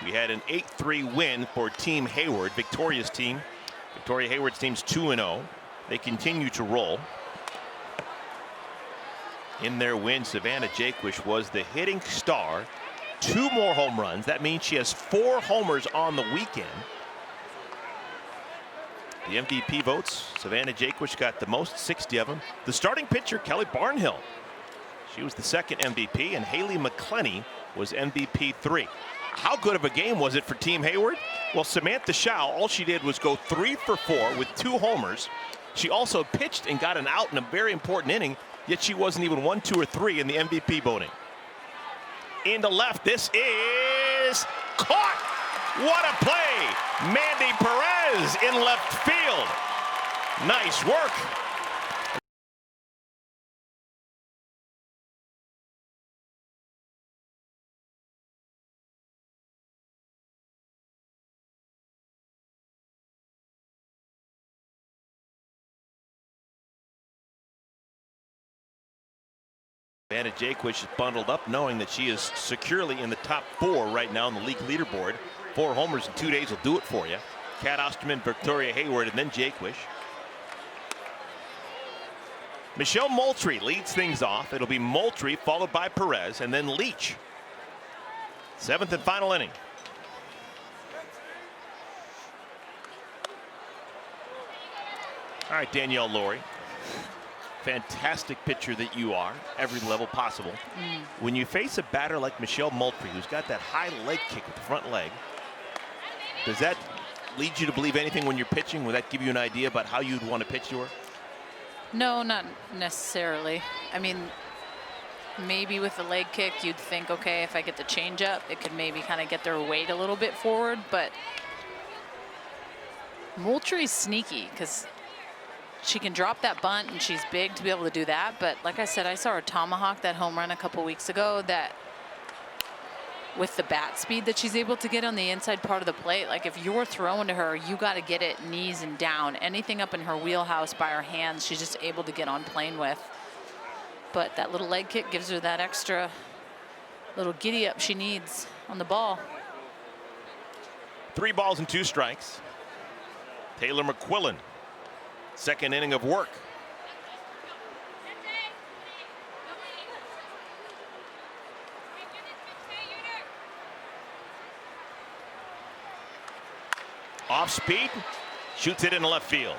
we had an 8-3 win for Team Hayward. Victoria's team. Victoria Hayward's team's 2-0. They continue to roll. In their win, Savannah Jaquish was the hitting star. 2 more home runs. That means she has 4 homers on the weekend. The MVP votes, Savannah Jaquish got the most, 60 of them. The starting pitcher, Kelly Barnhill. She was the 2nd MVP, and Haley McClenny was MVP 3. How good of a game was it for Team Hayward? Well, Samantha Shaw, all she did was go 3 for 4 with 2 homers. She also pitched and got an out in a very important inning, yet she wasn't even 1, 2, or 3 in the MVP voting. Into left, this is caught. What a play! Mandy Perez in left field. Nice work. Savannah Jaquish is bundled up, knowing that she is securely in the top 4 right now in the league leaderboard. 4 homers in 2 days will do it for you. Kat Osterman, Victoria Hayward, and then Jaquish. Michelle Moultrie leads things off. It'll be Moultrie followed by Perez and then Leach. 7th and final inning. All right, Danielle Laurie. Fantastic pitcher that you are, every level possible. When you face a batter like Michelle Moultrie, who's got that high leg kick with the front leg, does that lead you to believe anything when you're pitching? Would that give you an idea about how you'd want to pitch to her? No, not necessarily. I mean, maybe with the leg kick, you'd think, okay, if I get the change up, it could maybe kind of get their weight a little bit forward. But Moultrie's sneaky because she can drop that bunt and she's big to be able to do that. But like I said, I saw her tomahawk that home run a couple weeks ago, that with the bat speed that she's able to get on the inside part of the plate, like if you're throwing to her, you got to get it knees and down. Anything up in her wheelhouse by her hands, she's just able to get on plane with. But that little leg kick gives her that extra little giddy up she needs on the ball. 3 balls and 2 strikes. Taylor McQuillan, second inning of work. Off speed, shoots it in left field.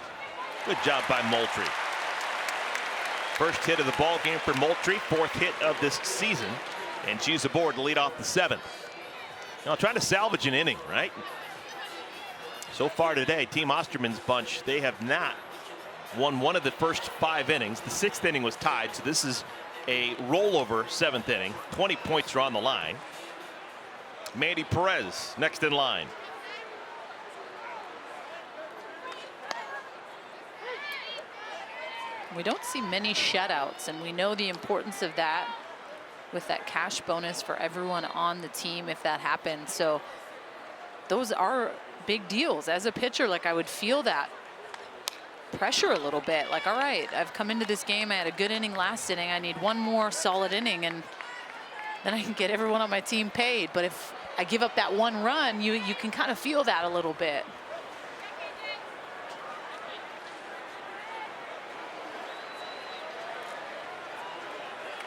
Good job by Moultrie. First hit of the ball game for Moultrie, fourth hit of this season, and she's aboard to lead off the seventh. Now trying to salvage an inning, right? So far today, Team Osterman's bunch, they have not won one of the first 5 innings. The 6th inning was tied, so this is a rollover 7th inning. 20 points are on the line. Mandy Perez next in line. We don't see many shutouts, and we know the importance of that with that cash bonus for everyone on the team if that happens. So those are big deals. As a pitcher, like, I would feel that pressure a little bit. Like, all right, I've come into this game, I had a good inning last inning, I need one more solid inning, and then I can get everyone on my team paid. But if I give up that one run, you can kind of feel that a little bit.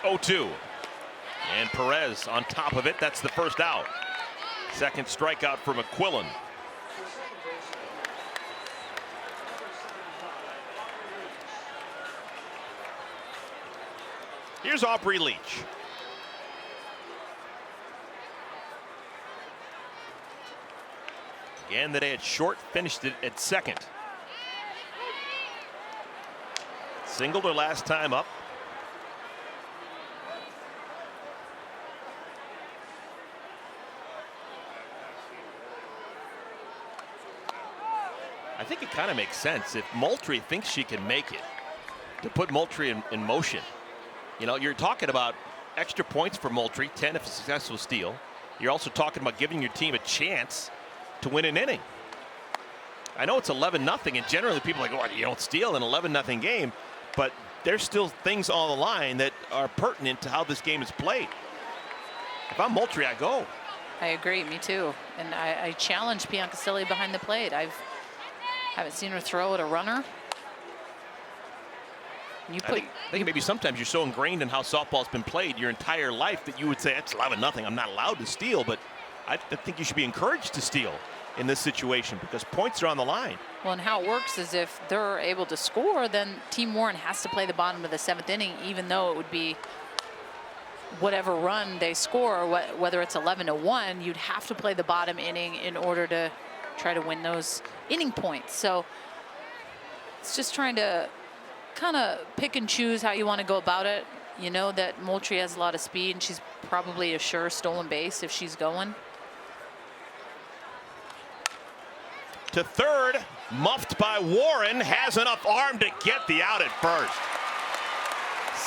Oh, 2. And Perez on top of it. That's the first out. Second strikeout for McQuillan. Here's Aubrey Leach. Again, today at short, finished it at second. Singled her last time up. I think it kind of makes sense if Moultrie thinks she can make it, to put Moultrie in motion. You know, you're talking about extra points for Moultrie, 10 if a successful steal. You're also talking about giving your team a chance to win an inning. I know it's 11-0, and generally people are like, oh, you don't steal an 11-0 game, but there's still things on the line that are pertinent to how this game is played. If I'm Moultrie, I go. I agree, me too. And I challenge Biancaselli behind the plate. Haven't seen her throw at a runner. I think maybe sometimes you're so ingrained in how softball's been played your entire life that you would say, that's 11-0, I'm not allowed to steal. But I think you should be encouraged to steal in this situation because points are on the line. Well, and how it works is if they're able to score, then Team Warren has to play the bottom of the 7th inning, even though it would be whatever run they score, whether it's 11-1, you'd have to play the bottom inning in order to try to win those inning points. So it's just trying to kind of pick and choose how you want to go about it. You know that Moultrie has a lot of speed, and she's probably a sure stolen base if she's going. To third, muffed by Warren, has enough arm to get the out at first.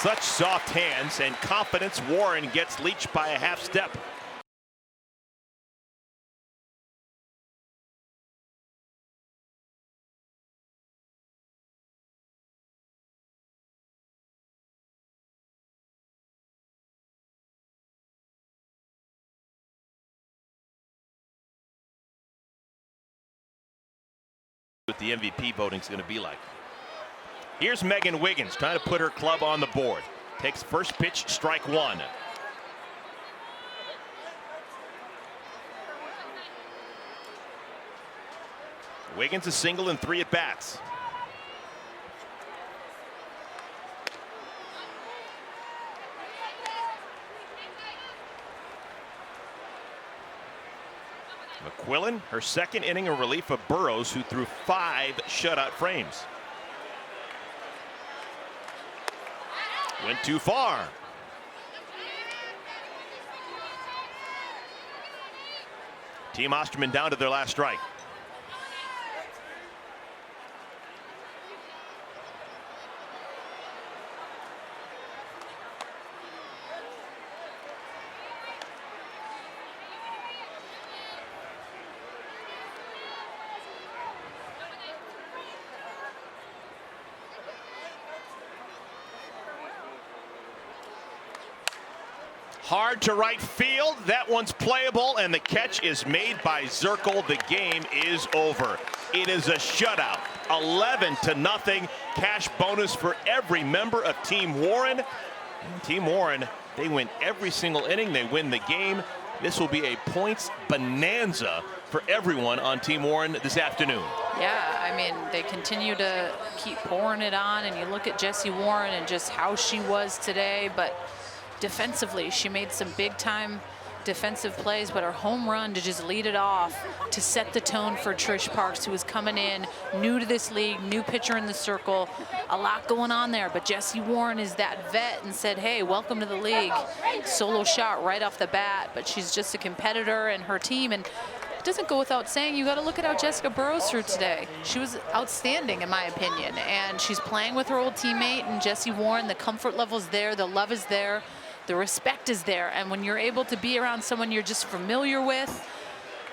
Such soft hands and confidence. Warren gets Leach by a half step. What the MVP voting is going to be like. Here's Megan Wiggins trying to put her club on the board. Takes first pitch, strike 1. Wiggins a single in 3 at-bats. McQuillan, her second inning in relief of Burrows, who threw 5 shutout frames. Went too far. Team Osterman down to their last strike. Hard to right field. That one's playable, and the catch is made by Zirkle. The game is over. It is a shutout. 11-0. Cash bonus for every member of Team Warren. Team Warren, they win every single inning. They win the game. This will be a points bonanza for everyone on Team Warren this afternoon. Yeah, I mean, they continue to keep pouring it on, and you look at Jessie Warren and just how she was today, but defensively, she made some big-time defensive plays, but her home run to just lead it off to set the tone for Trish Parks, who was coming in new to this league, new pitcher in the circle, a lot going on there. But Jessie Warren is that vet and said, hey, welcome to the league. Solo shot right off the bat, but she's just a competitor and her team. And it doesn't go without saying, you got to look at how Jessica Burrows threw today. She was outstanding, in my opinion, and she's playing with her old teammate and Jessie Warren. The comfort level's there, the love is there. The respect is there, and when you're able to be around someone you're just familiar with,